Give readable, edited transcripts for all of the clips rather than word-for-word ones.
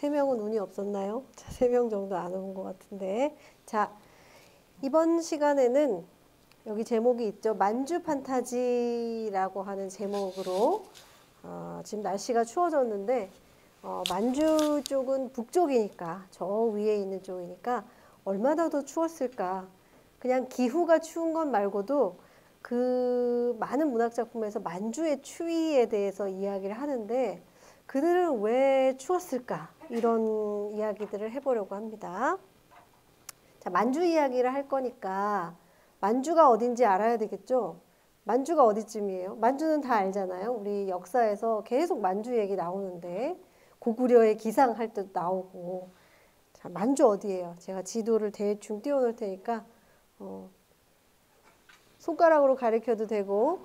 3명은 운이 없었나요? 자, 3명 정도 안 온 것 같은데. 자, 이번 시간에는 여기 제목이 있죠. 만주 판타지라고 하는 제목으로 지금 날씨가 추워졌는데 만주 쪽은 북쪽이니까 저 위에 있는 쪽이니까 얼마나 더 추웠을까. 그냥 기후가 추운 것 말고도 그 많은 문학작품에서 만주의 추위에 대해서 이야기를 하는데 그들은 왜 추웠을까? 이런 이야기들을 해보려고 합니다. 자, 만주 이야기를 할 거니까 만주가 어딘지 알아야 되겠죠? 만주가 어디쯤이에요? 만주는 다 알잖아요. 우리 역사에서 계속 만주 얘기 나오는데 고구려의 기상 할 때도 나오고. 자, 만주 어디예요? 제가 지도를 대충 띄워놓을 테니까 손가락으로 가리켜도 되고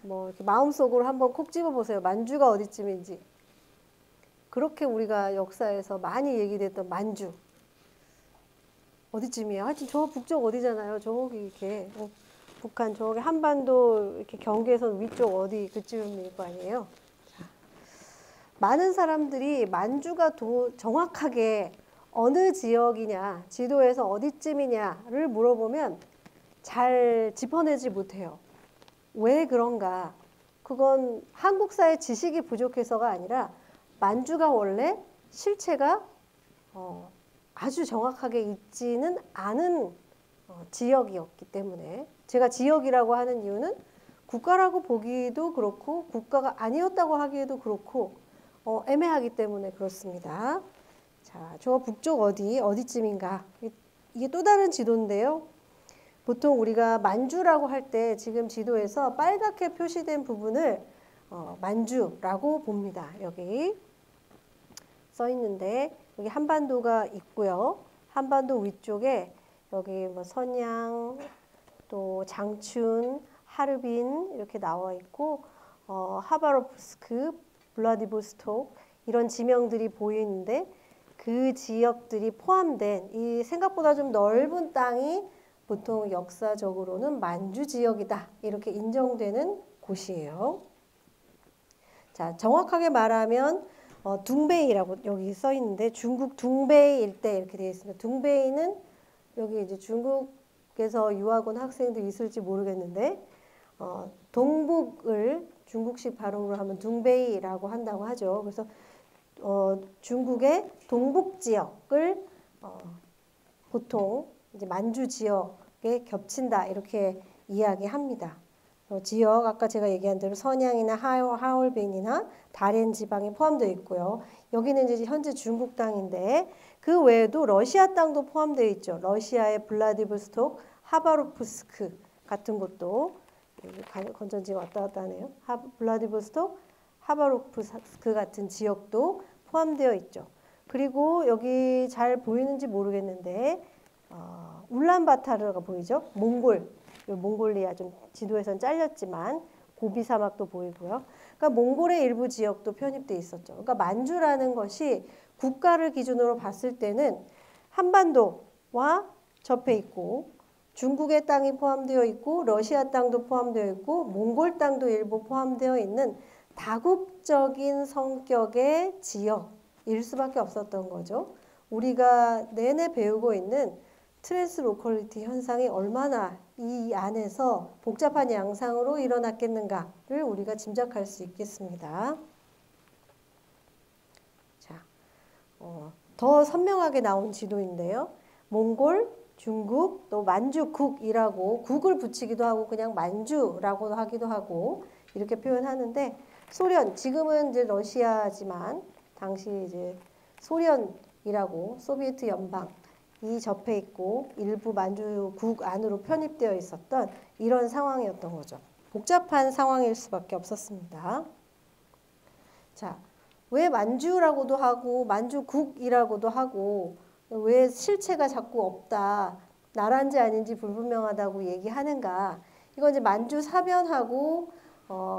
뭐 이렇게 마음속으로 한번 콕 집어보세요. 만주가 어디쯤인지. 그렇게 우리가 역사에서 많이 얘기됐던 만주 어디쯤이에요? 하여튼 저 북쪽 어디잖아요. 저기 이렇게 북한 저기 한반도 이렇게 경계선 위쪽 어디 그쯤일 거 아니에요. 자, 많은 사람들이 만주가 정확하게 어느 지역이냐, 지도에서 어디쯤이냐를 물어보면 잘 짚어내지 못해요. 왜 그런가? 그건 한국사의 지식이 부족해서가 아니라 만주가 원래 실체가 아주 정확하게 있지는 않은 지역이었기 때문에 제가 지역이라고 하는 이유는 국가라고 보기도 그렇고 국가가 아니었다고 하기에도 그렇고 애매하기 때문에 그렇습니다. 자, 저 북쪽 어디쯤인가? 이게 또 다른 지도인데요. 보통 우리가 만주라고 할 때 지금 지도에서 빨갛게 표시된 부분을 만주라고 봅니다. 여기 써 있는데 여기 한반도가 있고요. 한반도 위쪽에 여기 뭐 선양, 또 장춘, 하르빈 이렇게 나와 있고 하바롭스크, 블라디보스톡 이런 지명들이 보이는데 그 지역들이 포함된 이 생각보다 좀 넓은 땅이 보통 역사적으로는 만주 지역이다 이렇게 인정되는 곳이에요. 자, 정확하게 말하면 둥베이라고 여기 써 있는데 중국 둥베이 일대 이렇게 되어 있습니다. 둥베이는 여기 이제 중국에서 유학 온 학생도 있을지 모르겠는데 동북을 중국식 발음으로 하면 둥베이라고 한다고 하죠. 그래서 중국의 동북 지역을 보통 이제 만주 지역에 겹친다 이렇게 이야기합니다. 지역 아까 제가 얘기한 대로 선양이나 하얼빈이나 다롄 지방이 포함되어 있고요. 여기는 이제 현재 중국 땅인데 그 외에도 러시아 땅도 포함되어 있죠. 러시아의 블라디보스톡, 하바롭스크 같은 곳도 건전지가 왔다 갔다 하네요. 블라디보스톡, 하바롭스크 같은 지역도 포함되어 있죠. 그리고 여기 잘 보이는지 모르겠는데 울란바타르가 보이죠? 몽골리아 좀 지도에선 잘렸지만 고비 사막도 보이고요. 그러니까 몽골의 일부 지역도 편입돼 있었죠. 그러니까 만주라는 것이 국가를 기준으로 봤을 때는 한반도와 접해 있고 중국의 땅이 포함되어 있고 러시아 땅도 포함되어 있고 몽골 땅도 일부 포함되어 있는 다국적인 성격의 지역일 수밖에 없었던 거죠. 우리가 내내 배우고 있는 트랜스로컬리티 현상이 얼마나 이 안에서 복잡한 양상으로 일어났겠는가를 우리가 짐작할 수 있겠습니다. 자, 더 선명하게 나온 지도인데요. 몽골, 중국, 또 만주국이라고 국을 붙이기도 하고 그냥 만주라고 하기도 하고 이렇게 표현하는데 소련, 지금은 이제 러시아지만 당시 이제 소련이라고 소비에트 연방 이 접해 있고 일부 만주국 안으로 편입되어 있었던 이런 상황이었던 거죠. 복잡한 상황일 수밖에 없었습니다. 자, 왜 만주라고도 하고 만주국이라고도 하고 왜 실체가 자꾸 없다, 나라인지 아닌지 불분명하다고 얘기하는가? 이건 이제 만주 사변하고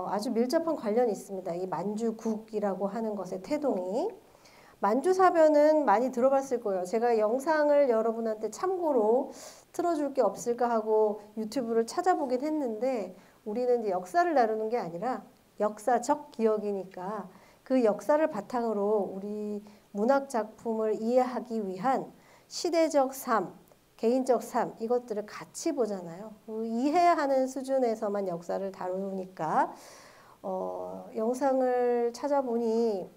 아주 밀접한 관련이 있습니다. 이 만주국이라고 하는 것의 태동이. 만주사변은 많이 들어봤을 거예요. 제가 영상을 여러분한테 참고로 틀어줄 게 없을까 하고 유튜브를 찾아보긴 했는데 우리는 이제 역사를 다루는 게 아니라 역사적 기억이니까 그 역사를 바탕으로 우리 문학 작품을 이해하기 위한 시대적 삶, 개인적 삶 이것들을 같이 보잖아요. 이해하는 수준에서만 역사를 다루니까 영상을 찾아보니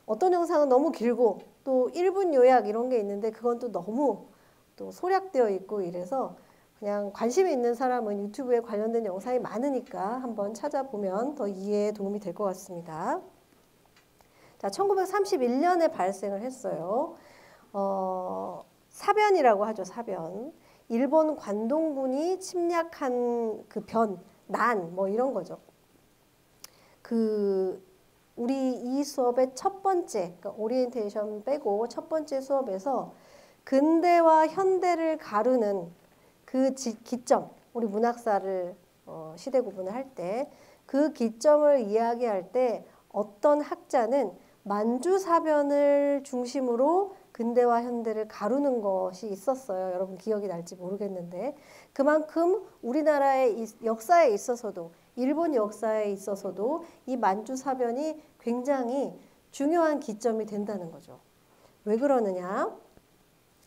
어떤 영상은 너무 길고 또 1분 요약 이런 게 있는데 그건 또 너무 또 소략되어 있고 이래서 그냥 관심이 있는 사람은 유튜브에 관련된 영상이 많으니까 한번 찾아보면 더 이해에 도움이 될 것 같습니다. 자, 1931년에 발생을 했어요. 사변이라고 하죠, 사변. 일본 관동군이 침략한 그 난, 뭐 이런 거죠. 우리 이 수업의 첫 번째, 그러니까 오리엔테이션 빼고 첫 번째 수업에서 근대와 현대를 가르는 그 기점, 우리 문학사를 시대 구분을 할 때 그 기점을 이야기할 때 어떤 학자는 만주사변을 중심으로 근대와 현대를 가르는 것이 있었어요. 여러분 기억이 날지 모르겠는데 그만큼 우리나라의 역사에 있어서도 일본 역사에 있어서도 이 만주사변이 굉장히 중요한 기점이 된다는 거죠. 왜 그러느냐?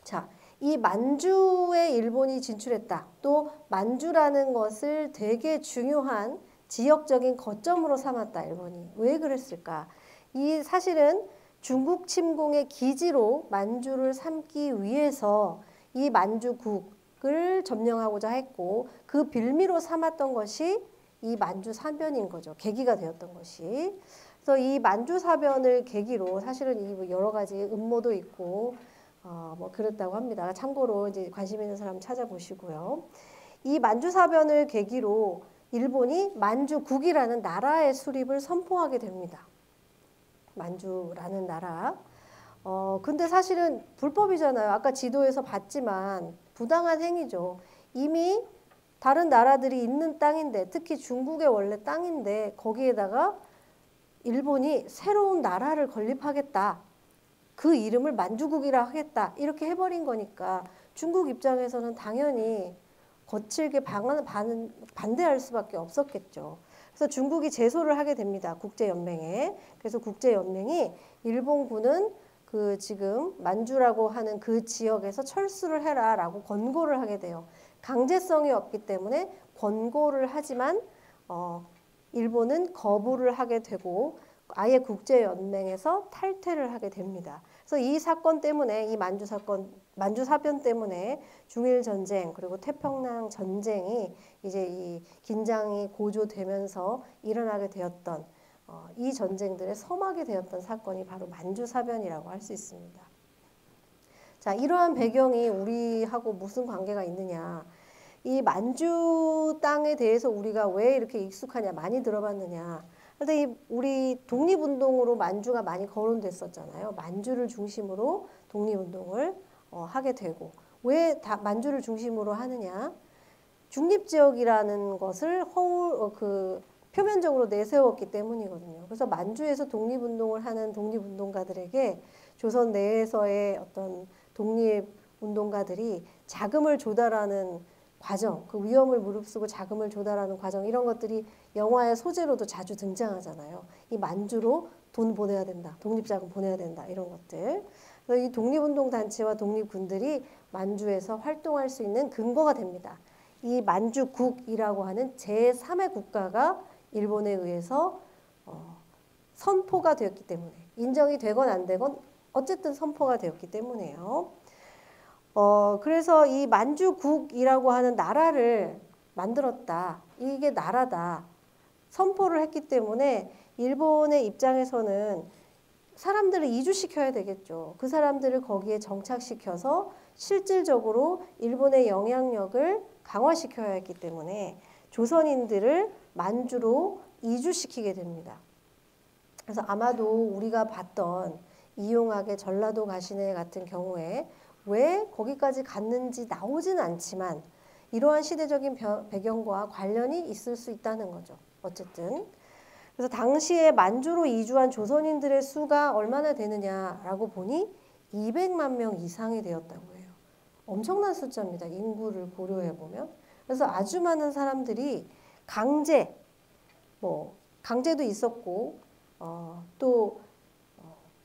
자, 이 만주에 일본이 진출했다. 또 만주라는 것을 되게 중요한 지역적인 거점으로 삼았다. 일본이. 왜 그랬을까? 이 사실은 중국 침공의 기지로 만주를 삼기 위해서 이 만주국을 점령하고자 했고 그 빌미로 삼았던 것이 이 만주사변인 거죠. 계기가 되었던 것이. 그래서 이 만주사변을 계기로 사실은 이 여러 가지 음모도 있고 뭐 그랬다고 합니다. 참고로 이제 관심 있는 사람 찾아보시고요. 이 만주사변을 계기로 일본이 만주국이라는 나라의 수립을 선포하게 됩니다. 만주라는 나라. 근데 사실은 불법이잖아요. 아까 지도에서 봤지만 부당한 행위죠. 이미 다른 나라들이 있는 땅인데 특히 중국의 원래 땅인데 거기에다가 일본이 새로운 나라를 건립하겠다. 그 이름을 만주국이라 하겠다. 이렇게 해버린 거니까 중국 입장에서는 당연히 거칠게 반대할 수밖에 없었겠죠. 그래서 중국이 제소를 하게 됩니다. 국제연맹에. 그래서 국제연맹이 일본군은 그 지금 만주라고 하는 그 지역에서 철수를 해라라고 권고를 하게 돼요. 강제성이 없기 때문에 권고를 하지만 일본은 거부를 하게 되고 아예 국제연맹에서 탈퇴를 하게 됩니다. 그래서 이 사건 때문에 이 만주사변 때문에 중일전쟁 그리고 태평양 전쟁이 이제 이 긴장이 고조되면서 일어나게 되었던 이 전쟁들의 서막이 되었던 사건이 바로 만주사변이라고 할 수 있습니다. 자, 이러한 배경이 우리하고 무슨 관계가 있느냐? 이 만주 땅에 대해서 우리가 왜 이렇게 익숙하냐, 많이 들어봤느냐? 근데 우리 독립운동으로 만주가 많이 거론됐었잖아요. 만주를 중심으로 독립운동을 하게 되고 왜 만주를 중심으로 하느냐? 중립지역이라는 것을 표면적으로 내세웠기 때문이거든요. 그래서 만주에서 독립운동을 하는 독립운동가들에게 조선 내에서의 어떤 독립운동가들이 자금을 조달하는 과정, 그 위험을 무릅쓰고 자금을 조달하는 과정 이런 것들이 영화의 소재로도 자주 등장하잖아요. 이 만주로 돈 보내야 된다, 독립자금 보내야 된다 이런 것들. 그래서 이 독립운동단체와 독립군들이 만주에서 활동할 수 있는 근거가 됩니다. 이 만주국이라고 하는 제3의 국가가 일본에 의해서 선포가 되었기 때문에 인정이 되건 안 되건 어쨌든 선포가 되었기 때문에요. 그래서 이 만주국이라고 하는 나라를 만들었다. 이게 나라다. 선포를 했기 때문에 일본의 입장에서는 사람들을 이주시켜야 되겠죠. 그 사람들을 거기에 정착시켜서 실질적으로 일본의 영향력을 강화시켜야 했기 때문에 조선인들을 만주로 이주시키게 됩니다. 그래서 아마도 우리가 봤던 이용학의 전라도 가시네 같은 경우에 왜 거기까지 갔는지 나오지는 않지만 이러한 시대적인 배경과 관련이 있을 수 있다는 거죠. 어쨌든. 그래서 당시에 만주로 이주한 조선인들의 수가 얼마나 되느냐라고 보니 200만 명 이상이 되었다고 해요. 엄청난 숫자입니다. 인구를 고려해 보면. 그래서 아주 많은 사람들이 강제도 있었고 또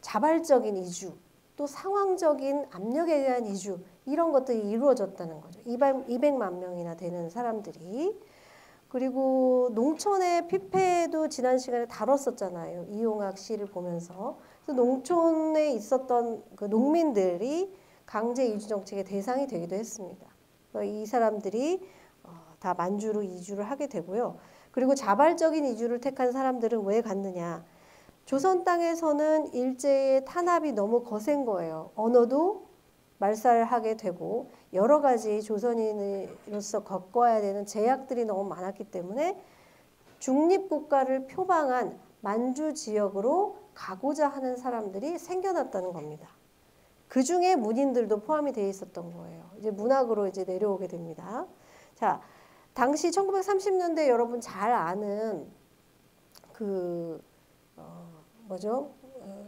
자발적인 이주, 또 상황적인 압력에 의한 이주, 이런 것들이 이루어졌다는 거죠. 200만 명이나 되는 사람들이. 그리고 농촌의 피폐도 지난 시간에 다뤘었잖아요. 이용학 시를 보면서. 그래서 농촌에 있었던 그 농민들이 강제 이주 정책의 대상이 되기도 했습니다. 이 사람들이 다 만주로 이주를 하게 되고요. 그리고 자발적인 이주를 택한 사람들은 왜 갔느냐. 조선 땅에서는 일제의 탄압이 너무 거센 거예요. 언어도 말살하게 되고 여러 가지 조선인으로서 겪어야 되는 제약들이 너무 많았기 때문에 중립국가를 표방한 만주 지역으로 가고자 하는 사람들이 생겨났다는 겁니다. 그 중에 문인들도 포함이 되어 있었던 거예요. 이제 문학으로 이제 내려오게 됩니다. 자, 당시 1930년대 여러분 잘 아는 그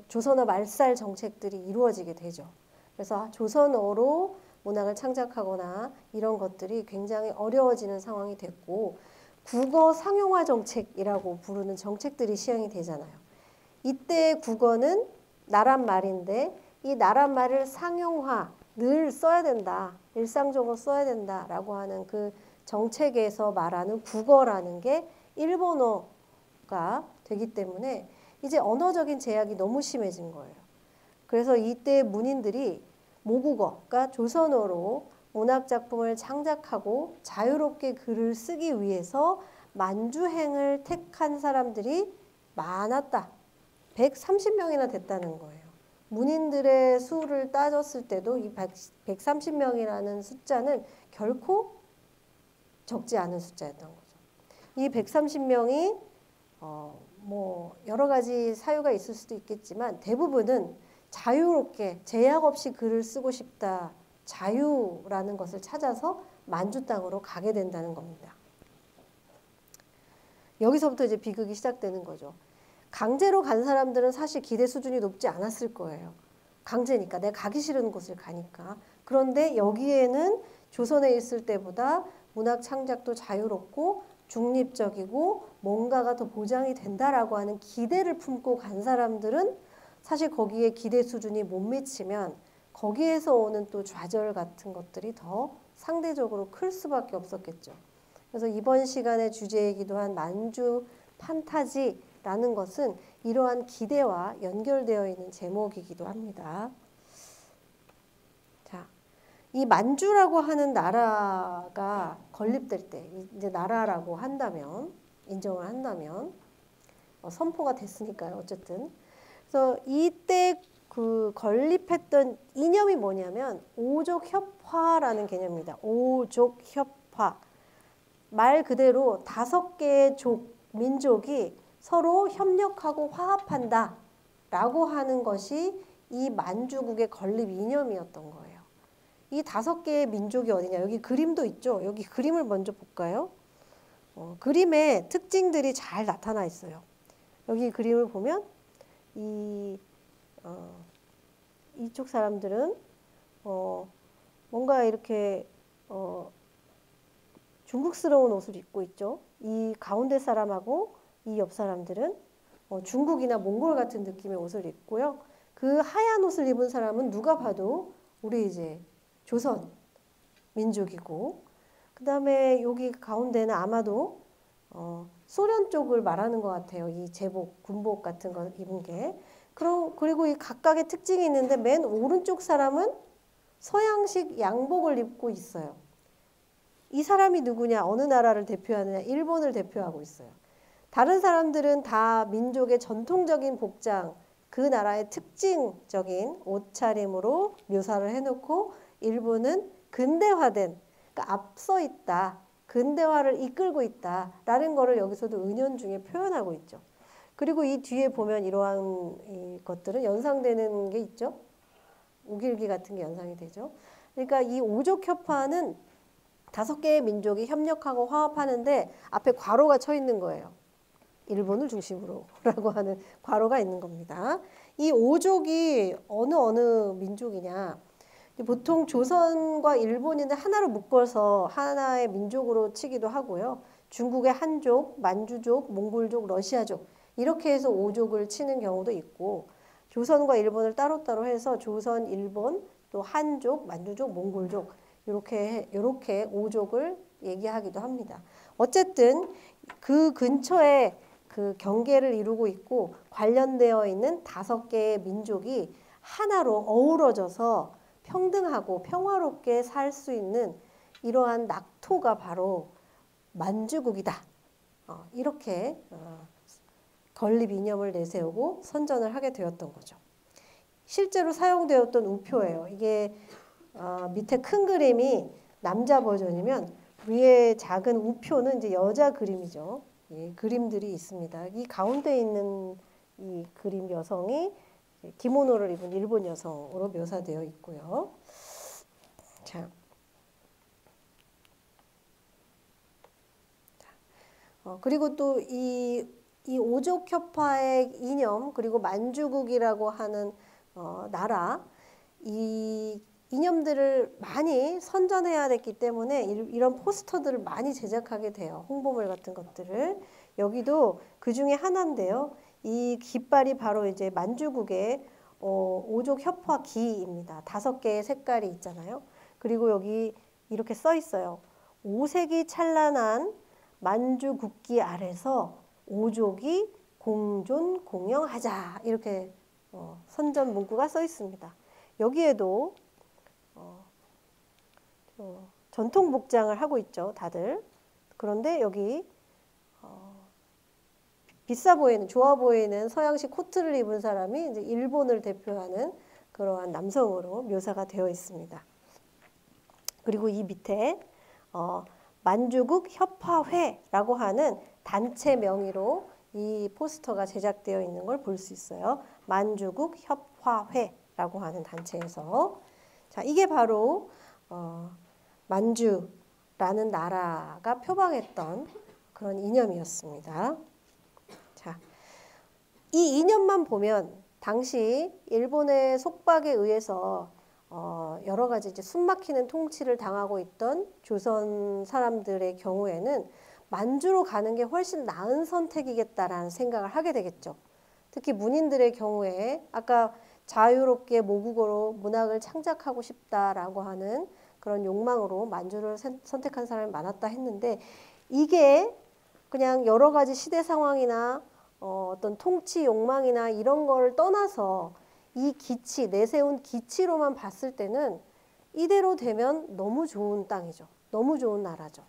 조선어 말살 정책들이 이루어지게 되죠. 그래서 조선어로 문학을 창작하거나 이런 것들이 굉장히 어려워지는 상황이 됐고 국어 상용화 정책이라고 부르는 정책들이 시행이 되잖아요. 이때 국어는 나란 말인데 이 나란 말을 상용화, 늘 써야 된다. 일상적으로 써야 된다라고 하는 그 정책에서 말하는 국어라는 게 일본어가 되기 때문에 이제 언어적인 제약이 너무 심해진 거예요. 그래서 이때 문인들이 모국어가 조선어로 문학작품을 창작하고 자유롭게 글을 쓰기 위해서 만주행을 택한 사람들이 많았다. 130명이나 됐다는 거예요. 문인들의 수를 따졌을 때도 이 130명이라는 숫자는 결코 적지 않은 숫자였던 거죠. 이 130명이 여러 가지 사유가 있을 수도 있겠지만 대부분은 자유롭게 제약 없이 글을 쓰고 싶다. 자유라는 것을 찾아서 만주 땅으로 가게 된다는 겁니다. 여기서부터 이제 비극이 시작되는 거죠. 강제로 간 사람들은 사실 기대 수준이 높지 않았을 거예요. 강제니까 내가 가기 싫은 곳을 가니까. 그런데 여기에는 조선에 있을 때보다 문학 창작도 자유롭고 중립적이고 뭔가가 더 보장이 된다라고 하는 기대를 품고 간 사람들은 사실 거기에 기대 수준이 못 미치면 거기에서 오는 또 좌절 같은 것들이 더 상대적으로 클 수밖에 없었겠죠. 그래서 이번 시간의 주제이기도 한 만주 판타지라는 것은 이러한 기대와 연결되어 있는 제목이기도 합니다. 자, 이 만주라고 하는 나라가 건립될 때 이제 나라라고 한다면 인정을 한다면 선포가 됐으니까요. 어쨌든 그래서 이때 그 건립했던 이념이 뭐냐면 오족협화라는 개념입니다. 오족협화. 말 그대로 5개의 민족이 서로 협력하고 화합한다 라고 하는 것이 이 만주국의 건립 이념이었던 거예요. 이 5개의 민족이 어디냐. 여기 그림도 있죠. 여기 그림을 먼저 볼까요? 그림의 특징들이 잘 나타나 있어요. 여기 그림을 보면 이쪽 사람들은 뭔가 이렇게 중국스러운 옷을 입고 있죠. 이 가운데 사람하고 이 옆 사람들은 중국이나 몽골 같은 느낌의 옷을 입고요. 그 하얀 옷을 입은 사람은 누가 봐도 우리 이제 조선 민족이고, 그 다음에 여기 가운데는 아마도 소련 쪽을 말하는 것 같아요. 이 제복, 군복 같은 거 입은 게. 그리고 이 각각의 특징이 있는데 맨 오른쪽 사람은 서양식 양복을 입고 있어요. 이 사람이 누구냐? 어느 나라를 대표하느냐? 일본을 대표하고 있어요. 다른 사람들은 다 민족의 전통적인 복장, 그 나라의 특징적인 옷차림으로 묘사를 해놓고 일본은 근대화된, 그러니까 앞서 있다, 근대화를 이끌고 있다라는 거를 여기서도 은연중에 표현하고 있죠. 그리고 이 뒤에 보면 이러한 이 것들은 연상되는 게 있죠. 우길기 같은 게 연상이 되죠. 그러니까 이 오족협화는 5개의 민족이 협력하고 화합하는데 앞에 괄호가 쳐 있는 거예요. 일본을 중심으로 라고 하는 괄호가 있는 겁니다. 이 오족이 어느 민족이냐. 보통 조선과 일본인을 하나로 묶어서 하나의 민족으로 치기도 하고요. 중국의 한족, 만주족, 몽골족, 러시아족 이렇게 해서 오족을 치는 경우도 있고 조선과 일본을 따로따로 해서 조선, 일본, 또 한족, 만주족, 몽골족 이렇게 오족을 얘기하기도 합니다. 어쨌든 그 근처에 그 경계를 이루고 있고 관련되어 있는 5개의 민족이 하나로 어우러져서 평등하고 평화롭게 살 수 있는 이러한 낙토가 바로 만주국이다. 이렇게 건립 이념을 내세우고 선전을 하게 되었던 거죠. 실제로 사용되었던 우표예요. 이게 밑에 큰 그림이 남자 버전이면 위에 작은 우표는 이제 여자 그림이죠. 예, 그림들이 있습니다. 이 가운데 있는 이 그림 여성이 기모노를 입은 일본 여성으로 묘사되어 있고요. 자, 그리고 또 이 오족협화의 이념 그리고 만주국이라고 하는 나라 이 이념들을 많이 선전해야 됐기 때문에 이런 포스터들을 많이 제작하게 돼요. 홍보물 같은 것들을. 여기도 그 중에 하나인데요. 이 깃발이 바로 이제 만주국의 오족협화기입니다. 5개의 색깔이 있잖아요. 그리고 여기 이렇게 써 있어요. 오색이 찬란한 만주국기 아래서 오족이 공존 공영하자 이렇게 선전 문구가 써 있습니다. 여기에도 전통 복장을 하고 있죠, 다들. 그런데 여기 비싸 보이는, 좋아 보이는 서양식 코트를 입은 사람이 이제 일본을 대표하는 그러한 남성으로 묘사가 되어 있습니다. 그리고 이 밑에 만주국 협화회라고 하는 단체 명의로 이 포스터가 제작되어 있는 걸 볼 수 있어요. 만주국 협화회라고 하는 단체에서. 자, 이게 바로 만주라는 나라가 표방했던 그런 이념이었습니다. 자, 이 이념만 보면 당시 일본의 속박에 의해서 여러 가지 이제 숨막히는 통치를 당하고 있던 조선 사람들의 경우에는 만주로 가는 게 훨씬 나은 선택이겠다라는 생각을 하게 되겠죠. 특히 문인들의 경우에 아까 자유롭게 모국어로 문학을 창작하고 싶다라고 하는 그런 욕망으로 만주를 선택한 사람이 많았다 했는데 이게 그냥 여러 가지 시대 상황이나 어떤 통치 욕망이나 이런 걸 떠나서 이 기치, 내세운 기치로만 봤을 때는 이대로 되면 너무 좋은 땅이죠. 너무 좋은 나라죠.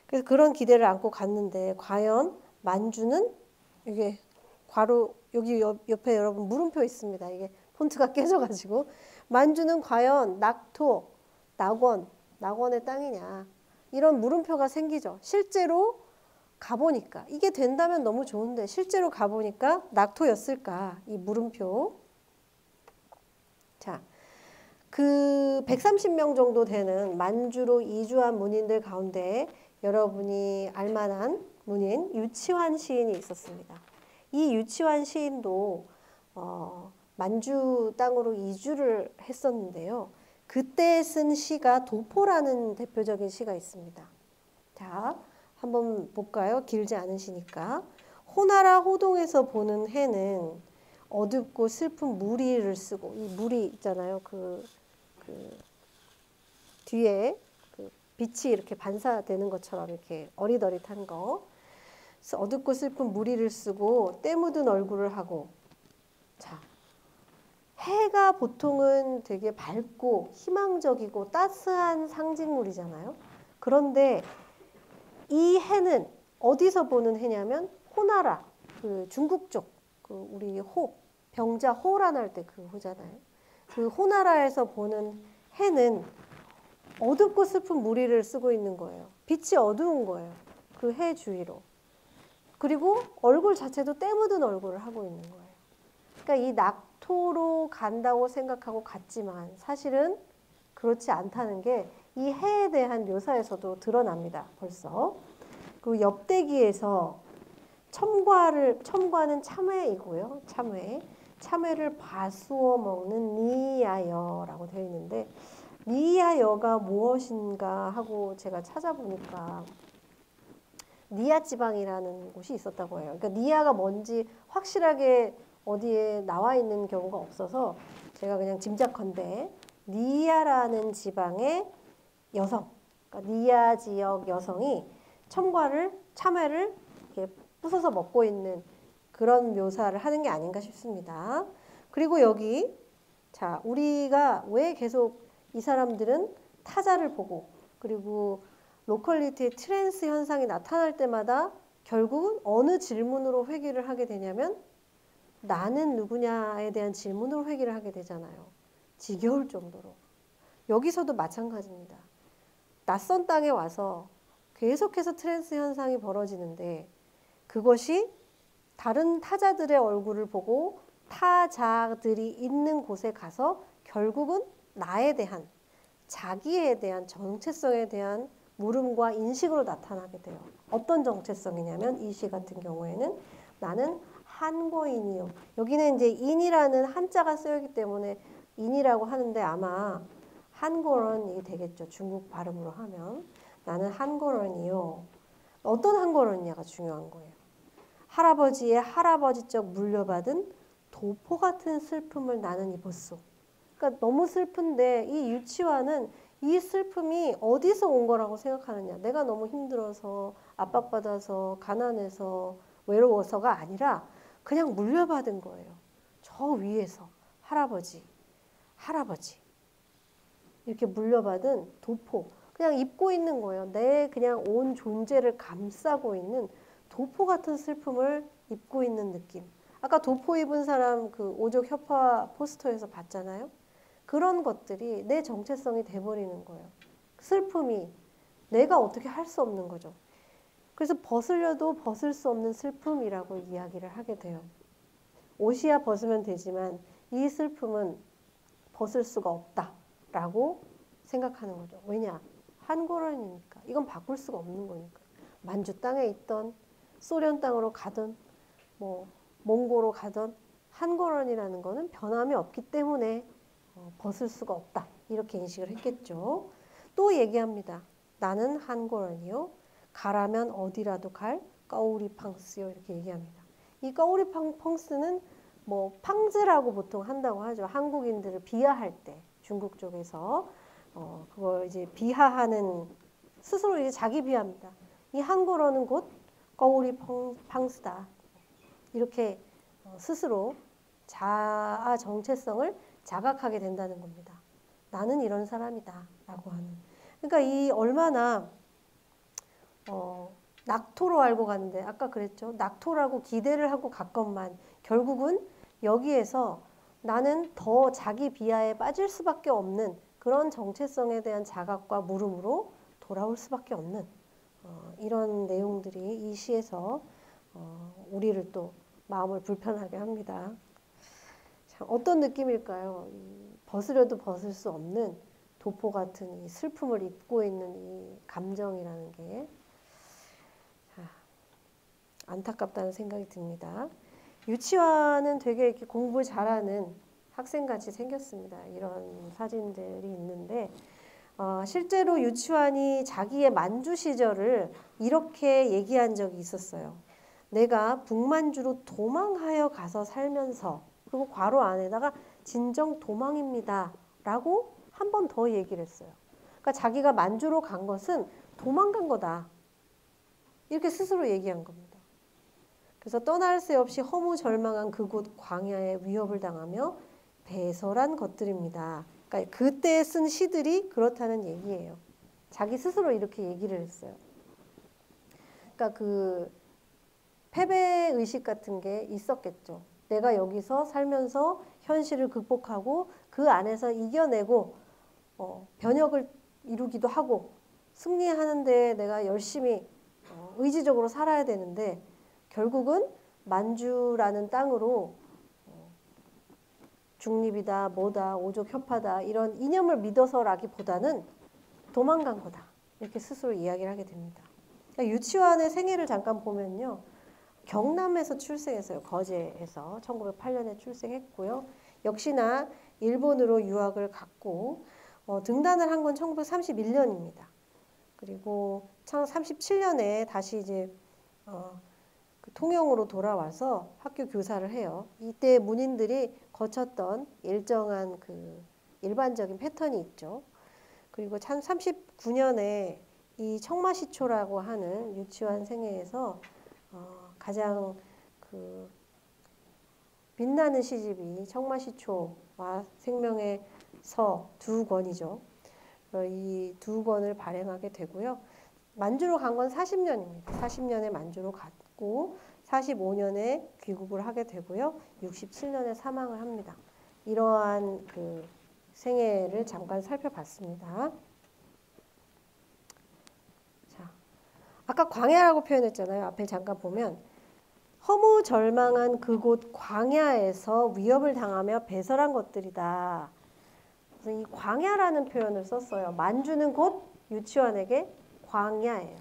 그래서 그런 기대를 안고 갔는데 과연 만주는 이게 괄호 여기 옆에 여러분 물음표 있습니다. 이게 폰트가 깨져가지고 만주는 과연 낙토, 낙원의 땅이냐 이런 물음표가 생기죠. 실제로 가보니까 이게 된다면 너무 좋은데 실제로 가보니까 낙토였을까 이 물음표. 자, 그 130명 정도 되는 만주로 이주한 문인들 가운데 여러분이 알만한 문인 유치환 시인이 있었습니다. 이 유치환 시인도 만주 땅으로 이주를 했었는데요. 그때 쓴 시가 도포라는 대표적인 시가 있습니다. 자, 한번 볼까요? 길지 않은 시니까. 호나라 호동에서 보는 해는 어둡고 슬픈 무리를 쓰고 이 무리 있잖아요. 그 뒤에 그 빛이 이렇게 반사되는 것처럼 이렇게 어릿어릿한 거. 그래서 어둡고 슬픈 무리를 쓰고 때 묻은 얼굴을 하고. 자, 해가 보통은 되게 밝고 희망적이고 따스한 상징물이잖아요. 그런데 이 해는 어디서 보는 해냐면 호나라, 그 중국 쪽, 그 우리 호, 병자 호란 할 때 그 호잖아요. 그 호나라에서 보는 해는 어둡고 슬픈 무리를 쓰고 있는 거예요. 빛이 어두운 거예요. 그 해 주위로. 그리고 얼굴 자체도 때 묻은 얼굴을 하고 있는 거예요. 그러니까 이 낙토로 간다고 생각하고 갔지만 사실은 그렇지 않다는 게 이 해에 대한 묘사에서도 드러납니다. 벌써. 그리고 엽대기에서 첨과는 참외이고요. 참외를 봐수어 먹는 니야여라고 되어 있는데 니야여가 무엇인가 하고 제가 찾아보니까 니아 지방이라는 곳이 있었다고 해요. 그러니까 니아가 뭔지 확실하게 어디에 나와 있는 경우가 없어서 제가 그냥 짐작컨대 니아라는 지방의 여성, 그러니까 니아 지역 여성이 참외를 이렇게 부숴서 먹고 있는 그런 묘사를 하는 게 아닌가 싶습니다. 그리고 여기 자, 우리가 왜 계속 이 사람들은 타자를 보고 그리고 로컬리티의 트랜스 현상이 나타날 때마다 결국은 어느 질문으로 회귀를 하게 되냐면 나는 누구냐에 대한 질문으로 회귀를 하게 되잖아요. 지겨울 정도로. 여기서도 마찬가지입니다. 낯선 땅에 와서 계속해서 트랜스 현상이 벌어지는데 그것이 다른 타자들의 얼굴을 보고 타자들이 있는 곳에 가서 결국은 나에 대한 자기에 대한 정체성에 대한 물음과 인식으로 나타나게 돼요. 어떤 정체성이냐면 이 시 같은 경우에는 나는 한거인이요. 여기는 이제 인이라는 한자가 쓰여있기 때문에 인이라고 하는데 아마 한거런이 되겠죠. 중국 발음으로 하면 나는 한거런이요. 어떤 한거런이냐가 중요한 거예요. 할아버지의 할아버지적 물려받은 도포 같은 슬픔을 나는 입었소. 그러니까 너무 슬픈데 이 유치와는 이 슬픔이 어디서 온 거라고 생각하느냐. 내가 너무 힘들어서 압박받아서 가난해서 외로워서가 아니라 그냥 물려받은 거예요. 저 위에서 할아버지 이렇게 물려받은 도포 그냥 입고 있는 거예요. 내 그냥 온 존재를 감싸고 있는 도포 같은 슬픔을 입고 있는 느낌. 아까 도포 입은 사람 그 오족 협화 포스터에서 봤잖아요. 그런 것들이 내 정체성이 돼버리는 거예요. 슬픔이 내가 어떻게 할 수 없는 거죠. 그래서 벗으려도 벗을 수 없는 슬픔이라고 이야기를 하게 돼요. 옷이야 벗으면 되지만 이 슬픔은 벗을 수가 없다라고 생각하는 거죠. 왜냐? 한국어니까 이건 바꿀 수가 없는 거니까. 만주 땅에 있던 소련 땅으로 가든 뭐 몽고로 가든 한국어이라는 거는 변함이 없기 때문에 벗을 수가 없다. 이렇게 인식을 했겠죠. 또 얘기합니다. 나는 한국어이요. 가라면 어디라도 갈 까오리 팡스요. 이렇게 얘기합니다. 이 까오리 팡스는 뭐 팡즈라고 보통 한다고 하죠. 한국인들을 비하할 때 중국 쪽에서 그걸 이제 비하하는 스스로 이제 자기 비하입니다. 이 한국어는 곧 까오리 팡스다. 이렇게 스스로 자아 정체성을 자각하게 된다는 겁니다. 나는 이런 사람이다 라고 하는. 그러니까 이 얼마나 낙토로 알고 가는데 아까 그랬죠. 낙토라고 기대를 하고 갔건만 결국은 여기에서 나는 더 자기 비하에 빠질 수밖에 없는 그런 정체성에 대한 자각과 물음으로 돌아올 수밖에 없는 이런 내용들이 이 시에서 우리를 또 마음을 불편하게 합니다. 참 어떤 느낌일까요? 벗으려도 벗을 수 없는 도포 같은 이 슬픔을 입고 있는 이 감정이라는 게 안타깝다는 생각이 듭니다. 유치원은 되게 이렇게 공부 잘하는 학생같이 생겼습니다. 이런 사진들이 있는데 실제로 유치원이 자기의 만주 시절을 이렇게 얘기한 적이 있었어요. 내가 북만주로 도망하여 가서 살면서 그리고 괄호 안에다가 진정 도망입니다 라고 한 번 더 얘기를 했어요. 그러니까 자기가 만주로 간 것은 도망간 거다. 이렇게 스스로 얘기한 겁니다. 그래서 떠날 새 없이 허무절망한 그곳 광야에 위협을 당하며 배설한 것들입니다. 그러니까 그때 쓴 시들이 그렇다는 얘기예요. 자기 스스로 이렇게 얘기를 했어요. 그러니까 그 패배의식 같은 게 있었겠죠. 내가 여기서 살면서 현실을 극복하고 그 안에서 이겨내고 변혁을 이루기도 하고 승리하는데 내가 열심히 의지적으로 살아야 되는데 결국은 만주라는 땅으로 중립이다, 뭐다, 오족 협파다 이런 이념을 믿어서라기보다는 도망간 거다. 이렇게 스스로 이야기를 하게 됩니다. 그러니까 유치원의 생애를 잠깐 보면요. 경남에서 출생했어요. 거제에서 1908년에 출생했고요. 역시나 일본으로 유학을 갔고 등단을 한 건 1931년입니다. 그리고 1037년에 다시 이제 그 통영으로 돌아와서 학교 교사를 해요. 이때 문인들이 거쳤던 일정한 그 일반적인 패턴이 있죠. 그리고 1039년에 이 청마시초라고 하는 유치원 생애에서 가장 그 빛나는 시집이 청마시초와 생명의 서 두 권이죠. 이 두 권을 발행하게 되고요. 만주로 간 건 40년입니다. 40년에 만주로 갔고 45년에 귀국을 하게 되고요. 67년에 사망을 합니다. 이러한 그 생애를 잠깐 살펴봤습니다. 자, 아까 광야라고 표현했잖아요. 앞에 잠깐 보면 허무절망한 그곳 광야에서 위협을 당하며 배설한 것들이다. 그래서 이 광야라는 표현을 썼어요. 만주는 곧 유치원에게 광야예요.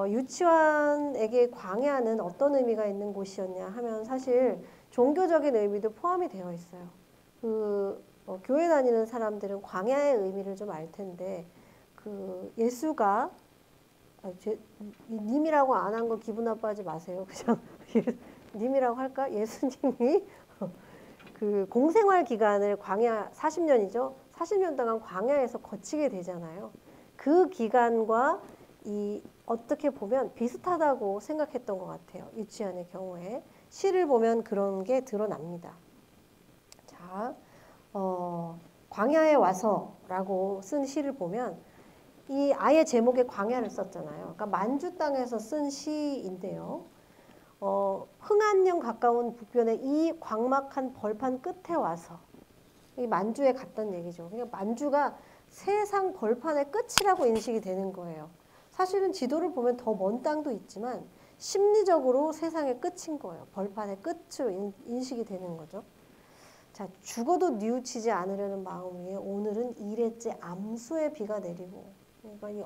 유치원에게 광야는 어떤 의미가 있는 곳이었냐 하면 사실 종교적인 의미도 포함이 되어 있어요. 교회 다니는 사람들은 광야의 의미를 좀 알 텐데 그 예수가 님이라고 안 한 거 기분 나빠하지 마세요. 그냥 님이라고 할까? 예수님이 그 공생활 기간을 광야 40년이죠. 40년 동안 광야에서 거치게 되잖아요. 그 기간과 이 어떻게 보면 비슷하다고 생각했던 것 같아요. 유치원의 경우에 시를 보면 그런 게 드러납니다. 자, 광야에 와서라고 쓴 시를 보면 이 아예 제목에 광야를 썼잖아요. 그러니까 만주 땅에서 쓴 시인데요. 흥안령 가까운 북변의 이 광막한 벌판 끝에 와서 이 만주에 갔던 얘기죠. 그러니까 만주가 세상 벌판의 끝이라고 인식이 되는 거예요. 사실은 지도를 보면 더 먼 땅도 있지만 심리적으로 세상의 끝인 거예요. 벌판의 끝으로 인식이 되는 거죠. 자, 죽어도 뉘우치지 않으려는 마음 위에 오늘은 이레째 암수의 비가 내리고, 그러니까 이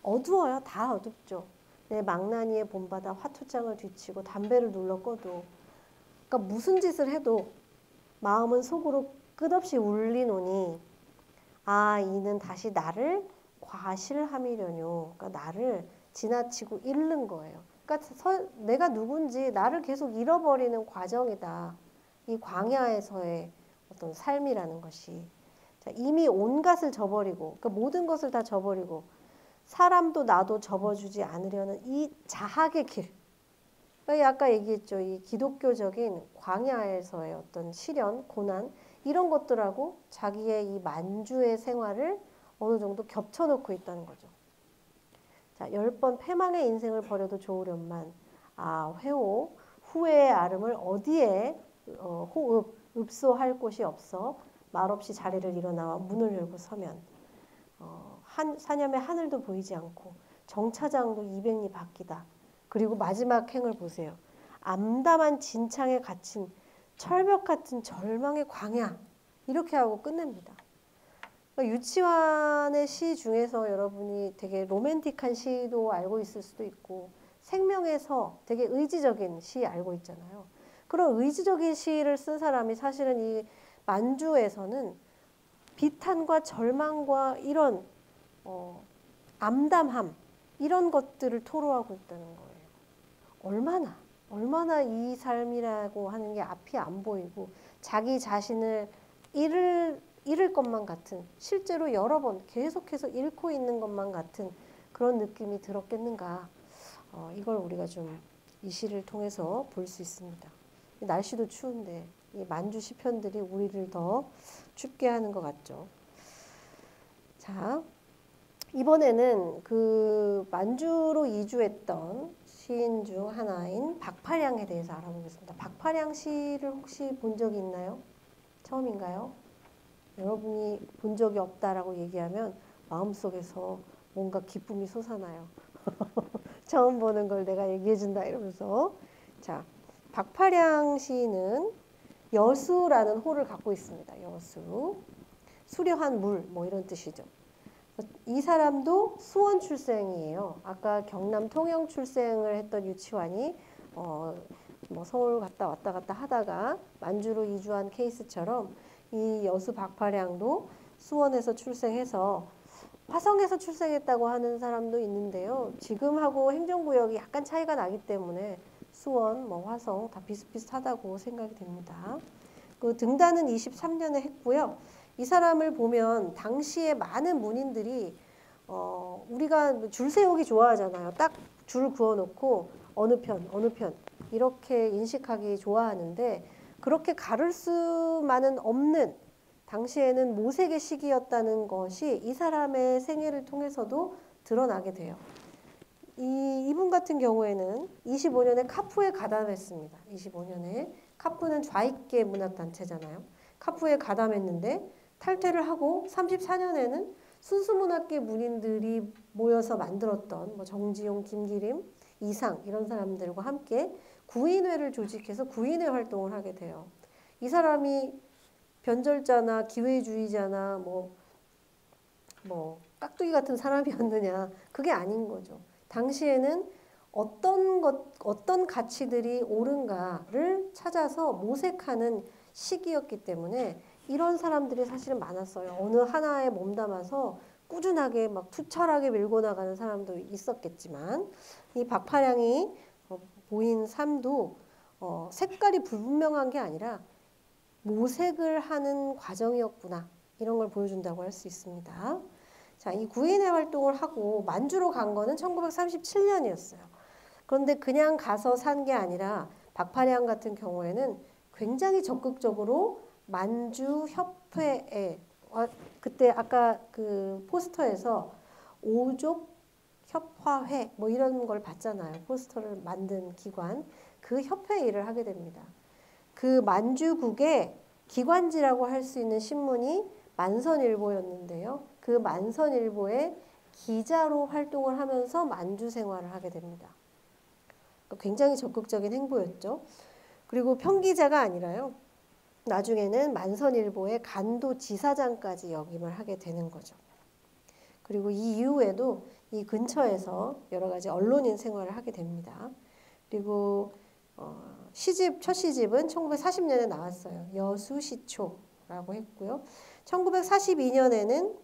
어두워요. 다 어둡죠. 내 망나니의 봄바다 화투장을 뒤치고 담배를 눌러 꺼도, 그러니까 무슨 짓을 해도 마음은 속으로 끝없이 울리노니 아 이는 다시 나를 과실함이려뇨. 그러니까 나를 지나치고 잃는 거예요. 그러니까 내가 누군지 나를 계속 잃어버리는 과정이다. 이 광야에서의 어떤 삶이라는 것이. 자, 이미 온갖을 저버리고, 그러니까 모든 것을 다 저버리고 사람도 나도 접어주지 않으려는 이 자학의 길. 그러니까 아까 얘기했죠. 이 기독교적인 광야에서의 어떤 시련, 고난 이런 것들하고 자기의 이 만주의 생활을 어느 정도 겹쳐놓고 있다는 거죠. 자, 10번 패망의 인생을 버려도 좋으련만 회호 후회의 아름을 어디에 호흡 읍소할 곳이 없어 말없이 자리를 일어나와 문을 열고 서면 사념의 하늘도 보이지 않고 정차장도 200리 밖이다. 그리고 마지막 행을 보세요. 암담한 진창에 갇힌 철벽 같은 절망의 광야. 이렇게 하고 끝냅니다. 그러니까 유치원의 시 중에서 여러분이 되게 로맨틱한 시도 알고 있을 수도 있고 생명의 서 되게 의지적인 시 알고 있잖아요. 그런 의지적인 시를 쓴 사람이 사실은 이 만주에서는 비탄과 절망과 이런 암담함 이런 것들을 토로하고 있다는 거예요. 얼마나 이 삶이라고 하는 게 앞이 안 보이고 자기 자신을 잃을 것만 같은, 실제로 여러 번 계속해서 잃고 있는 것만 같은 그런 느낌이 들었겠는가. 이걸 우리가 좀 이 시를 통해서 볼 수 있습니다. 날씨도 추운데 이 만주 시편들이 우리를 더 춥게 하는 것 같죠. 자, 이번에는 그 만주로 이주했던 시인 중 하나인 박파량에 대해서 알아보겠습니다. 박파량 시를 혹시 본 적이 있나요? 처음인가요? 여러분이 본 적이 없다라고 얘기하면 마음속에서 뭔가 기쁨이 솟아나요. 처음 보는 걸 내가 얘기해준다 이러면서. 자, 박파량 시인은 여수라는 호를 갖고 있습니다. 여수. 수려한 물, 뭐 이런 뜻이죠. 이 사람도 수원 출생이에요. 아까 경남 통영 출생을 했던 유치원이 뭐 서울 갔다 왔다 갔다 하다가 만주로 이주한 케이스처럼 이 여수 박파량도 수원에서 출생해서 화성에서 출생했다고 하는 사람도 있는데요. 지금하고 행정구역이 약간 차이가 나기 때문에 수원, 뭐 화성 다 비슷비슷하다고 생각이 됩니다. 그 등단은 23년에 했고요. 이 사람을 보면 당시에 많은 문인들이 우리가 줄 세우기 좋아하잖아요. 딱 줄 그어놓고 어느 편 이렇게 인식하기 좋아하는데 그렇게 가를 수만은 없는 당시에는 모색의 시기였다는 것이 이 사람의 생애를 통해서도 드러나게 돼요. 이분 같은 경우에는 25년에 카푸에 가담했습니다. 25년에 카푸는 좌익계 문학단체잖아요. 카푸에 가담했는데 탈퇴를 하고 34년에는 순수문학계 문인들이 모여서 만들었던 뭐 정지용, 김기림, 이상 이런 사람들과 함께 구인회를 조직해서 구인회 활동을 하게 돼요. 이 사람이 변절자나 기회주의자나 뭐 깍두기 같은 사람이었느냐 그게 아닌 거죠. 당시에는 어떤 가치들이 옳은가를 찾아서 모색하는 시기였기 때문에 이런 사람들이 사실은 많았어요. 어느 하나에 몸담아서 꾸준하게 막 투철하게 밀고 나가는 사람도 있었겠지만 이 박파량이 보인 삶도 색깔이 불분명한 게 아니라 모색을 하는 과정이었구나 이런 걸 보여준다고 할 수 있습니다. 자, 이 구인회 활동을 하고 만주로 간 거는 1937년이었어요. 그런데 그냥 가서 산 게 아니라 박파량 같은 경우에는 굉장히 적극적으로 만주협회에 그때 아까 그 포스터에서 오족 협화회 뭐 이런 걸 봤잖아요. 포스터를 만든 기관 그 협회 일을 하게 됩니다. 그 만주국의 기관지라고 할 수 있는 신문이 만선일보였는데요. 그 만선일보의 기자로 활동을 하면서 만주 생활을 하게 됩니다. 굉장히 적극적인 행보였죠. 그리고 평기자가 아니라요. 나중에는 만선일보의 간도지사장까지 역임을 하게 되는 거죠. 그리고 이 이후에도 이 근처에서 여러 가지 언론인 생활을 하게 됩니다. 그리고 첫 시집은 1940년에 나왔어요. 여수시초라고 했고요. 1942년에는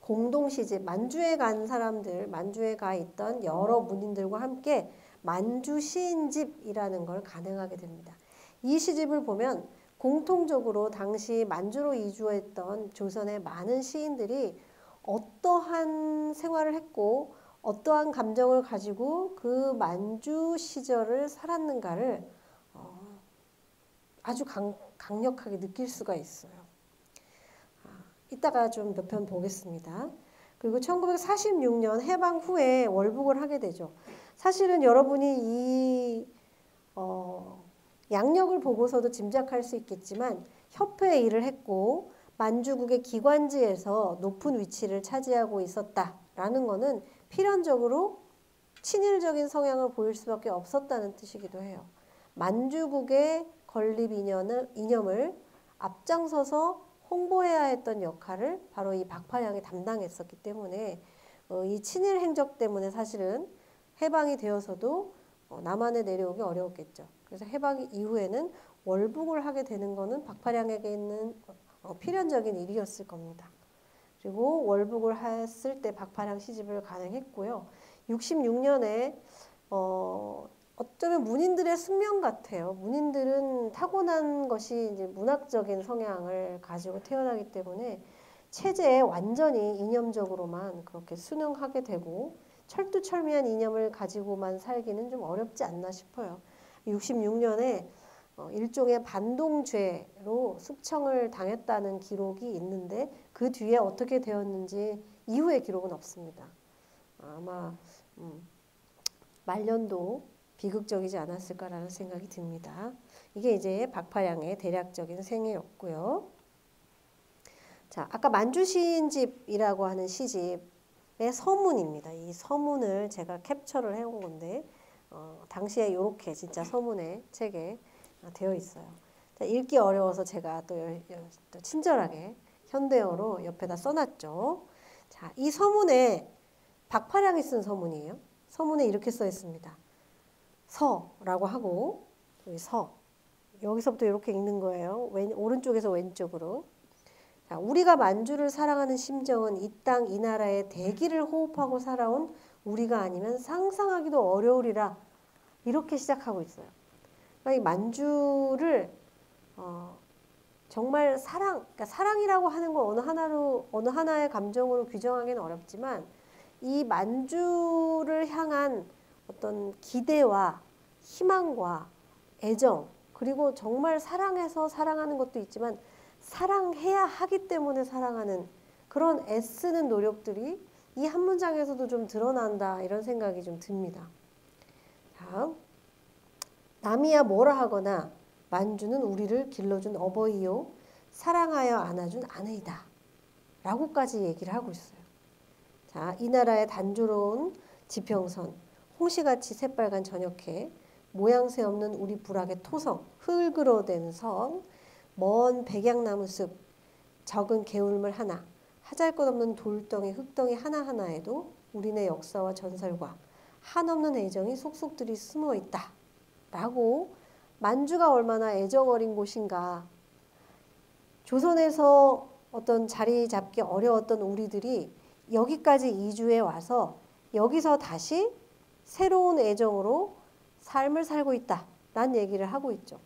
공동시집, 만주에 간 사람들, 만주에 가 있던 여러 문인들과 함께 만주시인집이라는 걸 간행하게 됩니다. 이 시집을 보면 공통적으로 당시 만주로 이주했던 조선의 많은 시인들이 어떠한 생활을 했고 어떠한 감정을 가지고 그 만주 시절을 살았는가를 아주 강력하게 느낄 수가 있어요. 이따가 좀 몇 편 보겠습니다. 그리고 1946년 해방 후에 월북을 하게 되죠. 사실은 여러분이 이 양력을 보고서도 짐작할 수 있겠지만 협회 일을 했고 만주국의 기관지에서 높은 위치를 차지하고 있었다라는 것은 필연적으로 친일적인 성향을 보일 수밖에 없었다는 뜻이기도 해요. 만주국의 건립 이념을 앞장서서 홍보해야 했던 역할을 바로 이 박파량이 담당했었기 때문에 이 친일 행적 때문에 사실은 해방이 되어서도 남한에 내려오기 어려웠겠죠. 그래서 해방 이후에는 월북을 하게 되는 것은 박파량에게는 필연적인 일이었을 겁니다. 그리고 월북을 했을 때 박파량 시집을 간행했고요. 66년에 어쩌면 문인들의 숙명 같아요. 문인들은 타고난 것이 이제 문학적인 성향을 가지고 태어나기 때문에 체제에 완전히 이념적으로만 그렇게 순응하게 되고 철두철미한 이념을 가지고만 살기는 좀 어렵지 않나 싶어요. 66년에 일종의 반동죄로 숙청을 당했다는 기록이 있는데 그 뒤에 어떻게 되었는지 이후의 기록은 없습니다. 아마 말년도 비극적이지 않았을까라는 생각이 듭니다. 이게 이제 박파량의 대략적인 생애였고요. 자, 아까 만주시인집이라고 하는 시집의 서문입니다. 이 서문을 제가 캡처를 해온 건데 당시에 이렇게 진짜 서문의 책에 되어 있어요. 자, 읽기 어려워서 제가 또 친절하게 현대어로 옆에다 써놨죠. 자, 이 서문에 박파량이 쓴 서문이에요. 서문에 이렇게 써 있습니다. 서라고 하고 여기 서 여기서부터 이렇게 읽는 거예요. 오른쪽에서 왼쪽으로 자, 우리가 만주를 사랑하는 심정은 이 땅 이 나라의 대기를 호흡하고 살아온 우리가 아니면 상상하기도 어려우리라. 이렇게 시작하고 있어요. 그러니까 이 만주를 정말 그러니까 사랑이라고 하는 거 어느 하나의 감정으로 규정하기는 어렵지만 이 만주를 향한 어떤 기대와 희망과 애정, 그리고 정말 사랑해서 사랑하는 것도 있지만 사랑해야 하기 때문에 사랑하는 그런 애쓰는 노력들이 이 한 문장에서도 좀 드러난다, 이런 생각이 좀 듭니다. 자, 남이야 뭐라 하거나 만주는 우리를 길러준 어버이요 사랑하여 안아준 아내이다 라고까지 얘기를 하고 있어요. 자, 이 나라의 단조로운 지평선, 홍시같이 새빨간 저녁해, 모양새 없는 우리 부락의 토성, 흙으로 된 성, 먼 백양나무 숲, 적은 개울물 하나, 하잘것없는 돌덩이, 흙덩이 하나하나에도 우리네 역사와 전설과 한없는 애정이 속속들이 숨어있다 라고, 만주가 얼마나 애정 어린 곳인가, 조선에서 어떤 자리 잡기 어려웠던 우리들이 여기까지 이주해 와서 여기서 다시 새로운 애정으로 삶을 살고 있다 라는 얘기를 하고 있죠.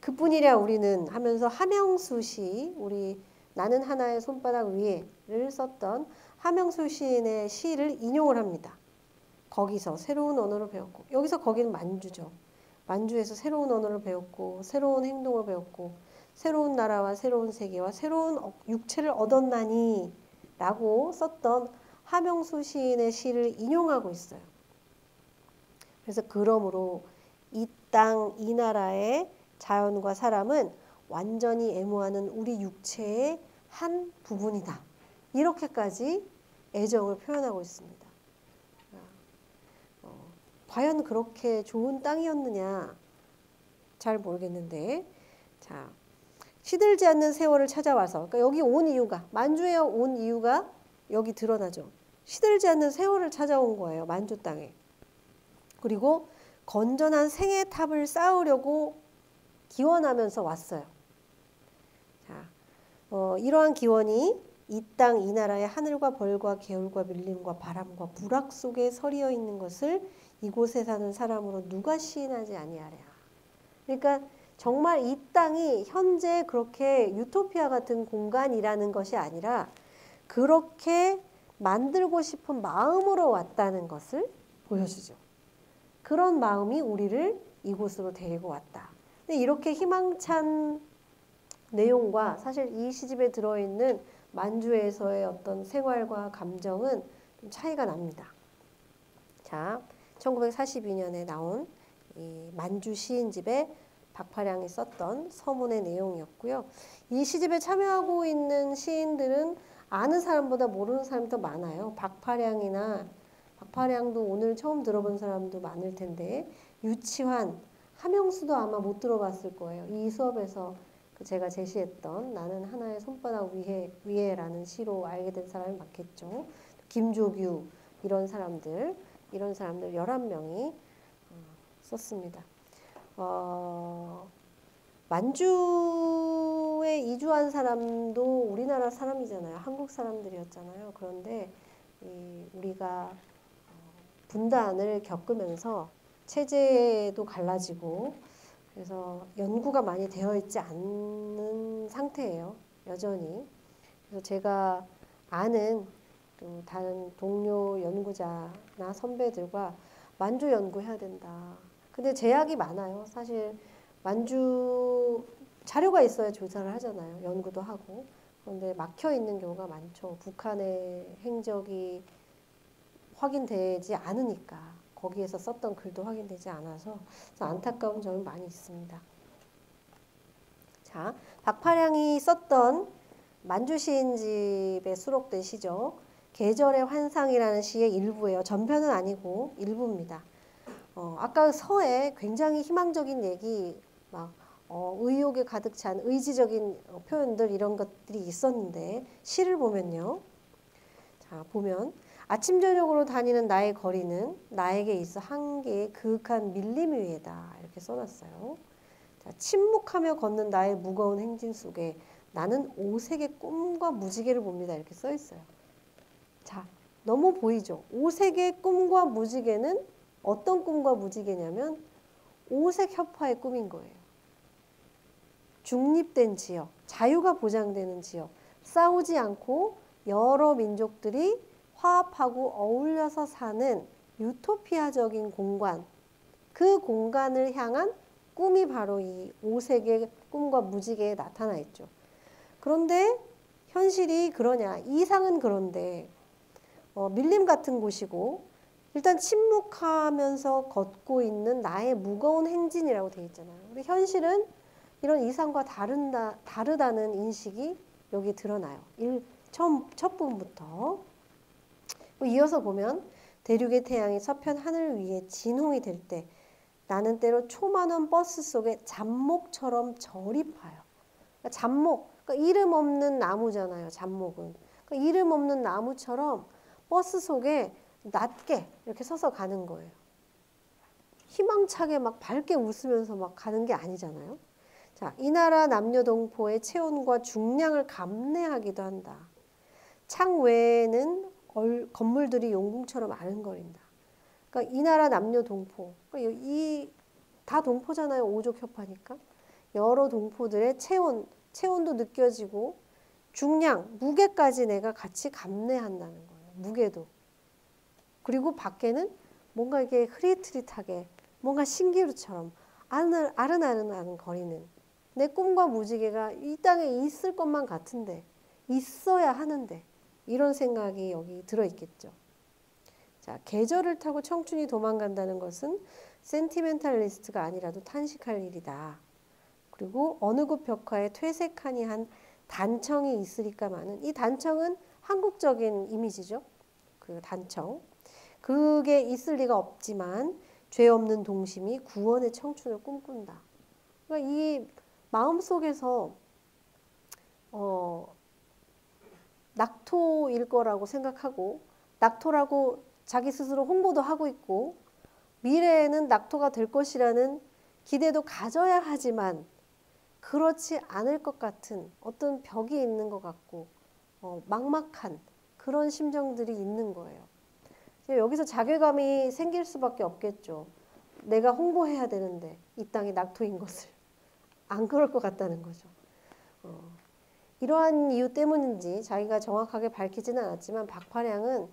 그뿐이랴 우리는 하면서 하명수 시, 우리 나는 하나의 손바닥 위에를 썼던 하명수 시인의 시를 인용을 합니다. 거기서 새로운 언어를 배웠고, 여기서 거기는 만주죠. 만주에서 새로운 언어를 배웠고 새로운 행동을 배웠고 새로운 나라와 새로운 세계와 새로운 육체를 얻었나니 라고 썼던 하명수 시인의 시를 인용하고 있어요. 그래서 그러므로 이 땅, 이 나라의 자연과 사람은 완전히 애무하는 우리 육체의 한 부분이다. 이렇게까지 애정을 표현하고 있습니다. 과연 그렇게 좋은 땅이었느냐 잘 모르겠는데, 자, 시들지 않는 세월을 찾아와서, 그러니까 여기 온 이유가, 만주에 온 이유가 여기 드러나죠. 시들지 않는 세월을 찾아온 거예요, 만주 땅에. 그리고 건전한 생의 탑을 쌓으려고 기원하면서 왔어요. 자, 이러한 기원이 이 땅, 이 나라의 하늘과 벌과 개울과 밀림과 바람과 불악 속에 서리어 있는 것을 이곳에 사는 사람으로 누가 시인하지 아니하랴. 그러니까 정말 이 땅이 현재 그렇게 유토피아 같은 공간이라는 것이 아니라 그렇게 만들고 싶은 마음으로 왔다는 것을 보여주죠. 그런 마음이 우리를 이곳으로 데리고 왔다. 근데 이렇게 희망찬 내용과 사실 이 시집에 들어있는 만주에서의 어떤 생활과 감정은 좀 차이가 납니다. 자, 1942년에 나온 이 만주 시인집에 박파량이 썼던 서문의 내용이었고요. 이 시집에 참여하고 있는 시인들은 아는 사람보다 모르는 사람이 더 많아요. 박파량도 오늘 처음 들어본 사람도 많을 텐데, 유치환, 하명수도 아마 못 들어봤을 거예요. 이 수업에서 제가 제시했던 나는 하나의 손바닥 위에라는 시로 알게 된 사람이 많겠죠. 김조규 이런 사람들 11명이 썼습니다. 만주에 이주한 사람도 우리나라 사람이잖아요. 한국 사람들이었잖아요. 그런데 우리가 분단을 겪으면서 체제도 갈라지고 그래서 연구가 많이 되어 있지 않는 상태예요. 여전히. 그래서 제가 아는 또 다른 동료 연구자나 선배들과 만주 연구해야 된다. 근데 제약이 많아요. 사실 만주 자료가 있어야 조사를 하잖아요. 연구도 하고. 그런데 막혀 있는 경우가 많죠. 북한의 행적이 확인되지 않으니까. 거기에서 썼던 글도 확인되지 않아서 안타까운 점이 많이 있습니다. 자, 박파량이 썼던 만주 시인집에 수록된 시죠. 계절의 환상이라는 시의 일부예요. 전편은 아니고 일부입니다. 아까 서에 굉장히 희망적인 얘기, 막 의욕에 가득 찬 의지적인 표현들 이런 것들이 있었는데 시를 보면요. 자, 보면 아침 저녁으로 다니는 나의 거리는 나에게 있어 한 개의 그윽한 밀림 위에다 이렇게 써놨어요. 자, 침묵하며 걷는 나의 무거운 행진 속에 나는 오색의 꿈과 무지개를 봅니다. 이렇게 써 있어요. 자, 너무 보이죠? 오색의 꿈과 무지개는 어떤 꿈과 무지개냐면 오색 협화의 꿈인 거예요. 중립된 지역, 자유가 보장되는 지역, 싸우지 않고 여러 민족들이 화합하고 어울려서 사는 유토피아적인 공간, 그 공간을 향한 꿈이 바로 이 오색의 꿈과 무지개에 나타나 있죠. 그런데 현실이 그러냐? 이상은 그런데 밀림 같은 곳이고 일단 침묵하면서 걷고 있는 나의 무거운 행진이라고 되어 있잖아요. 근데 현실은 이런 이상과 다르다는 인식이 여기 드러나요. 첫 부분부터. 이어서 보면 대륙의 태양이 서편 하늘 위에 진홍이 될 때 나는 때로 초만원 버스 속에 잡목처럼 저립하여. 그러니까 잡목, 그러니까 이름 없는 나무잖아요. 잡목은. 그러니까 이름 없는 나무처럼 버스 속에 낮게 이렇게 서서 가는 거예요. 희망차게 막 밝게 웃으면서 막 가는 게 아니잖아요. 자, 이 나라 남녀동포의 체온과 중량을 감내하기도 한다. 창 외에는 건물들이 용궁처럼 아른거린다. 그러니까 이 나라 남녀동포, 그러니까 다 동포잖아요. 오족협화니까. 여러 동포들의 체온도 느껴지고 중량, 무게까지 내가 같이 감내한다는 거예요. 무게도. 그리고 밖에는 뭔가 이게 흐릿흐릿하게 뭔가 신기루처럼 아른아른 거리는 내 꿈과 무지개가 이 땅에 있을 것만 같은데 있어야 하는데 이런 생각이 여기 들어있겠죠. 자, 계절을 타고 청춘이 도망간다는 것은 센티멘탈리스트가 아니라도 탄식할 일이다. 그리고 어느 곳 벽화에 퇴색하니 한 단청이 있으리까마는 이 단청은 한국적인 이미지죠. 그 단청. 그게 있을 리가 없지만 죄 없는 동심이 구원의 청춘을 꿈꾼다. 그러니까 이 마음속에서 낙토일 거라고 생각하고 낙토라고 자기 스스로 홍보도 하고 있고 미래에는 낙토가 될 것이라는 기대도 가져야 하지만 그렇지 않을 것 같은 어떤 벽이 있는 것 같고 막막한 그런 심정들이 있는 거예요. 여기서 자괴감이 생길 수밖에 없겠죠. 내가 홍보해야 되는데 이 땅이 낙토인 것을. 안 그럴 것 같다는 거죠. 이러한 이유 때문인지 자기가 정확하게 밝히지는 않았지만 박파량은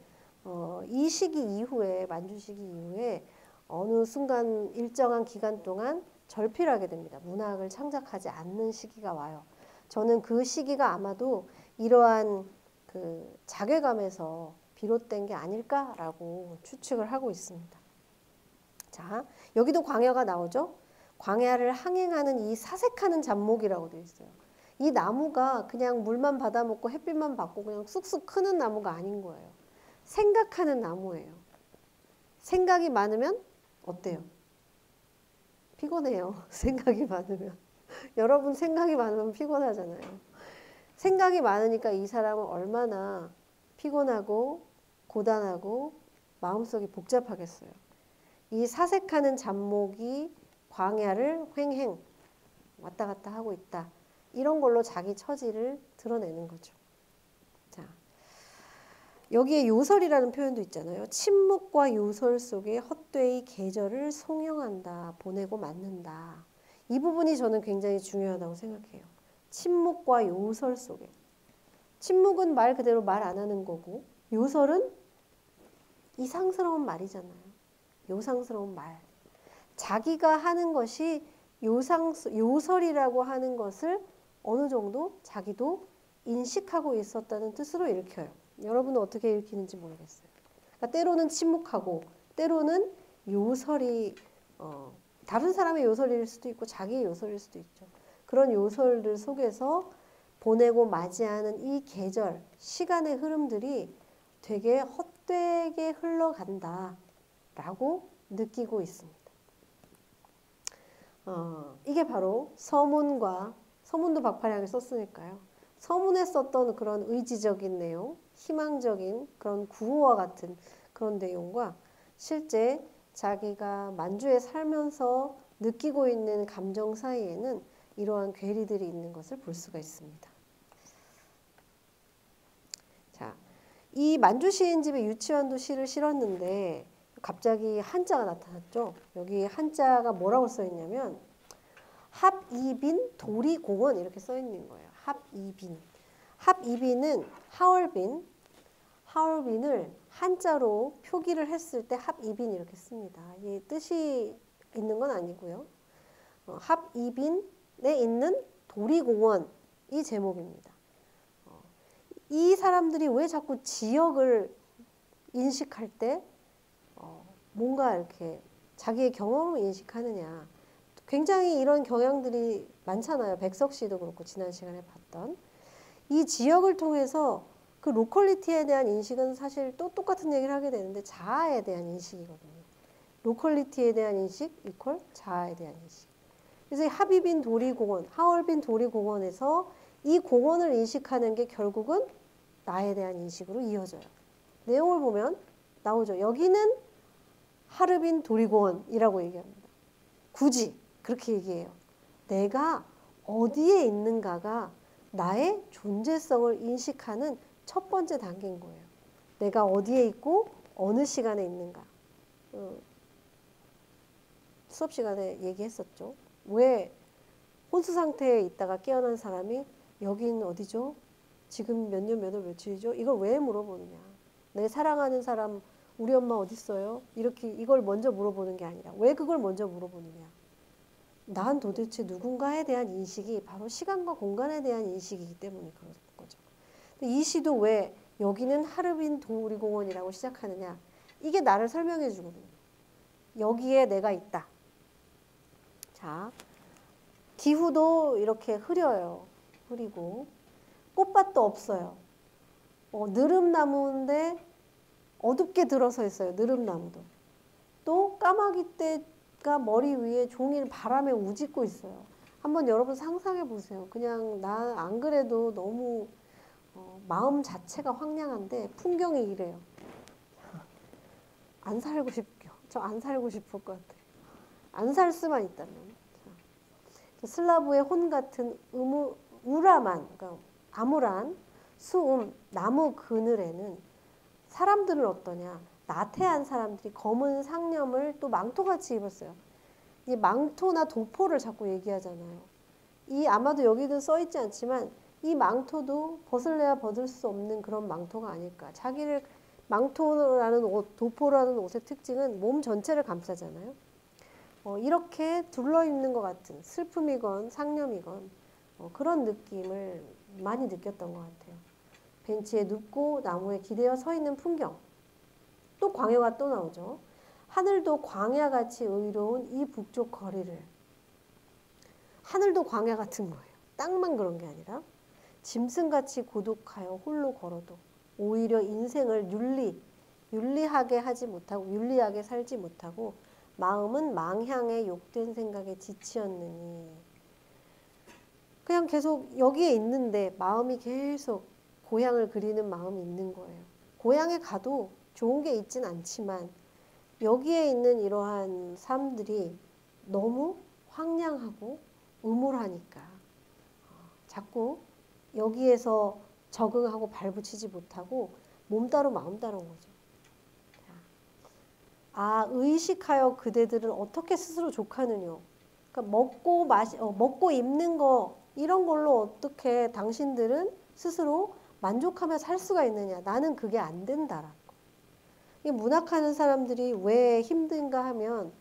이 시기 이후에 만주 시기 이후에 어느 순간 일정한 기간 동안 절필하게 됩니다. 문학을 창작하지 않는 시기가 와요. 저는 그 시기가 아마도 이러한 그 자괴감에서 비롯된 게 아닐까라고 추측을 하고 있습니다. 자, 여기도 광야가 나오죠. 광야를 항행하는 이 사색하는 잡목이라고 되어 있어요. 이 나무가 그냥 물만 받아먹고 햇빛만 받고 그냥 쑥쑥 크는 나무가 아닌 거예요. 생각하는 나무예요. 생각이 많으면 어때요? 피곤해요. 생각이 많으면. 여러분 생각이 많으면 피곤하잖아요. 생각이 많으니까 이 사람은 얼마나 피곤하고 고단하고 마음속이 복잡하겠어요. 이 사색하는 잡목이 광야를 횡행 왔다 갔다 하고 있다. 이런 걸로 자기 처지를 드러내는 거죠. 자, 여기에 요설이라는 표현도 있잖아요. 침묵과 요설 속에 헛되이 계절을 송영한다. 보내고 맞는다. 이 부분이 저는 굉장히 중요하다고 생각해요. 침묵과 요설 속에. 침묵은 말 그대로 말 안 하는 거고 요설은 이상스러운 말이잖아요. 요상스러운 말. 자기가 하는 것이 요설이라고 하는 것을 어느 정도 자기도 인식하고 있었다는 뜻으로 읽혀요. 여러분은 어떻게 읽히는지 모르겠어요. 그러니까 때로는 침묵하고 때로는 요설이 다른 사람의 요설일 수도 있고 자기의 요설일 수도 있죠. 그런 요설들 속에서 보내고 맞이하는 이 계절, 시간의 흐름들이 되게 헛되게 흘러간다라고 느끼고 있습니다. 이게 바로 서문도 박파량이 썼으니까요. 서문에 썼던 그런 의지적인 내용, 희망적인 그런 구호와 같은 그런 내용과 실제 자기가 만주에 살면서 느끼고 있는 감정 사이에는 이러한 괴리들이 있는 것을 볼 수가 있습니다. 이 만주 시인집에 유치원도 시를 실었는데 갑자기 한자가 나타났죠. 여기 한자가 뭐라고 써 있냐면 합이빈 도리공원 이렇게 써 있는 거예요. 합이빈. 합이빈은 하얼빈을 한자로 표기를 했을 때 합이빈 이렇게 씁니다. 이 뜻이 있는 건 아니고요. 합이빈에 있는 도리공원이 제목입니다. 이 사람들이 왜 자꾸 지역을 인식할 때 뭔가 이렇게 자기의 경험을 인식하느냐. 굉장히 이런 경향들이 많잖아요. 백석 씨도 그렇고 지난 시간에 봤던. 이 지역을 통해서 그 로컬리티에 대한 인식은 사실 또 똑같은 얘기를 하게 되는데 자아에 대한 인식이거든요. 로컬리티에 대한 인식 이퀄 자아에 대한 인식. 그래서 이 하얼빈 도리공원에서 이 공원을 인식하는 게 결국은 나에 대한 인식으로 이어져요. 내용을 보면 나오죠. 여기는 하얼빈 도리공원이라고 얘기합니다. 굳이 그렇게 얘기해요. 내가 어디에 있는가가 나의 존재성을 인식하는 첫 번째 단계인 거예요. 내가 어디에 있고 어느 시간에 있는가. 수업 시간에 얘기했었죠. 왜 혼수 상태에 있다가 깨어난 사람이 여긴 어디죠? 지금 몇 년 몇 월 며칠이죠? 이걸 왜 물어보느냐. 내 사랑하는 사람 우리 엄마 어디 있어요? 이렇게 이걸 먼저 물어보는 게 아니라 왜 그걸 먼저 물어보느냐. 난 도대체 누군가에 대한 인식이 바로 시간과 공간에 대한 인식이기 때문에 그런 거죠. 이 시도 왜 여기는 하얼빈 도리공원이라고 시작하느냐. 이게 나를 설명해 주거든요. 여기에 내가 있다. 자, 기후도 이렇게 흐려요. 흐리고 꽃밭도 없어요. 느릅나무인데 어둡게 들어서 있어요. 느릅나무도. 또 까마귀 떼가 머리 위에 종일 바람에 우짓고 있어요. 한번 여러분 상상해 보세요. 그냥 나 안 그래도 너무 마음 자체가 황량한데 풍경이 이래요. 안 살고 싶죠. 저 안 살고 싶을 것 같아요. 안 살 수만 있다면. 슬라브의 혼 같은 우람한, 그러니까 암울한 수음, 나무 그늘에는 사람들은 어떠냐. 나태한 사람들이 검은 상념을 또 망토같이 입었어요. 이 망토나 도포를 자꾸 얘기하잖아요. 이 아마도 여기도 써있지 않지만 이 망토도 벗을래야 벗을 수 없는 그런 망토가 아닐까. 자기를 망토라는 옷, 도포라는 옷의 특징은 몸 전체를 감싸잖아요. 이렇게 둘러있는 것 같은 슬픔이건 상념이건 그런 느낌을 많이 느꼈던 것 같아요. 벤치에 눕고 나무에 기대어 서 있는 풍경. 또 광야가 또 나오죠. 하늘도 광야같이 의로운 이 북쪽 거리를. 하늘도 광야 같은 거예요. 땅만 그런 게 아니라 짐승같이 고독하여 홀로 걸어도 오히려 인생을 윤리하게 하지 못하고 윤리하게 살지 못하고 마음은 망향에 욕된 생각에 지치었느니. 그냥 계속 여기에 있는데 마음이 계속 고향을 그리는 마음이 있는 거예요. 고향에 가도 좋은 게 있진 않지만 여기에 있는 이러한 삶들이 너무 황량하고 음울하니까 자꾸 여기에서 적응하고 발붙이지 못하고 몸 따로 마음 따로인 거죠. 의식하여 그대들은 어떻게 스스로 족하느뇨. 그러니까 먹고 입는 거 이런 걸로 어떻게 당신들은 스스로 만족하며 살 수가 있느냐. 나는 그게 안 된다라고. 이 문학하는 사람들이 왜 힘든가 하면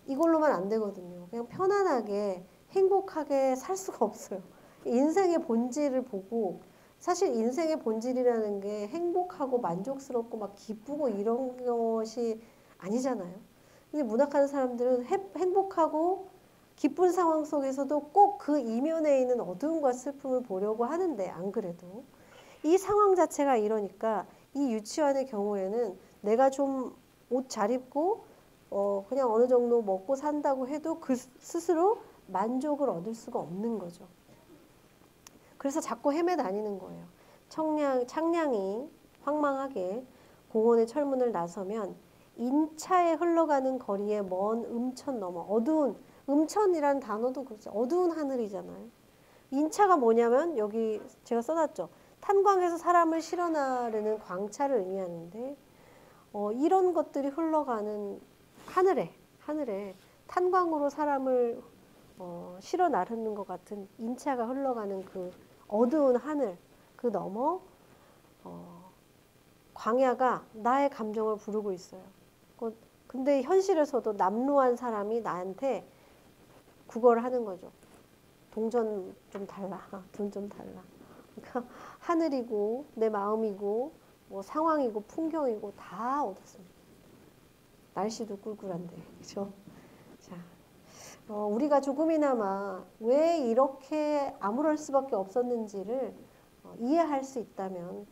이걸로만 안 되거든요. 그냥 편안하게 행복하게 살 수가 없어요. 인생의 본질을 보고 사실 인생의 본질이라는 게 행복하고 만족스럽고 막 기쁘고 이런 것이 아니잖아요. 근데 문학하는 사람들은 행복하고 기쁜 상황 속에서도 꼭 그 이면에 있는 어두움과 슬픔을 보려고 하는데 안 그래도 이 상황 자체가 이러니까 이 유치원의 경우에는 내가 좀 옷 잘 입고 그냥 어느 정도 먹고 산다고 해도 그 스스로 만족을 얻을 수가 없는 거죠. 그래서 자꾸 헤매다니는 거예요. 창량이 황망하게 공원의 철문을 나서면 인차에 흘러가는 거리에 먼 음천 넘어 어두운 음천이라는 단어도 그렇죠. 어두운 하늘이잖아요. 인차가 뭐냐면 여기 제가 써놨죠. 탄광해서 사람을 실어 나르는 광차를 의미하는데 이런 것들이 흘러가는 하늘에 탄광으로 사람을 실어 나르는 것 같은 인차가 흘러가는 그 어두운 하늘 그 너머 광야가 나의 감정을 부르고 있어요. 근데 현실에서도 남루한 사람이 나한테 국어를 하는 거죠. 동전 좀 달라. 돈 좀 달라. 그러니까 하늘이고 내 마음이고 뭐 상황이고 풍경이고 다 얻었습니다. 날씨도 꿀꿀한데, 그렇죠? 자, 우리가 조금이나마 왜 이렇게 암울할 수밖에 없었는지를 이해할 수 있다면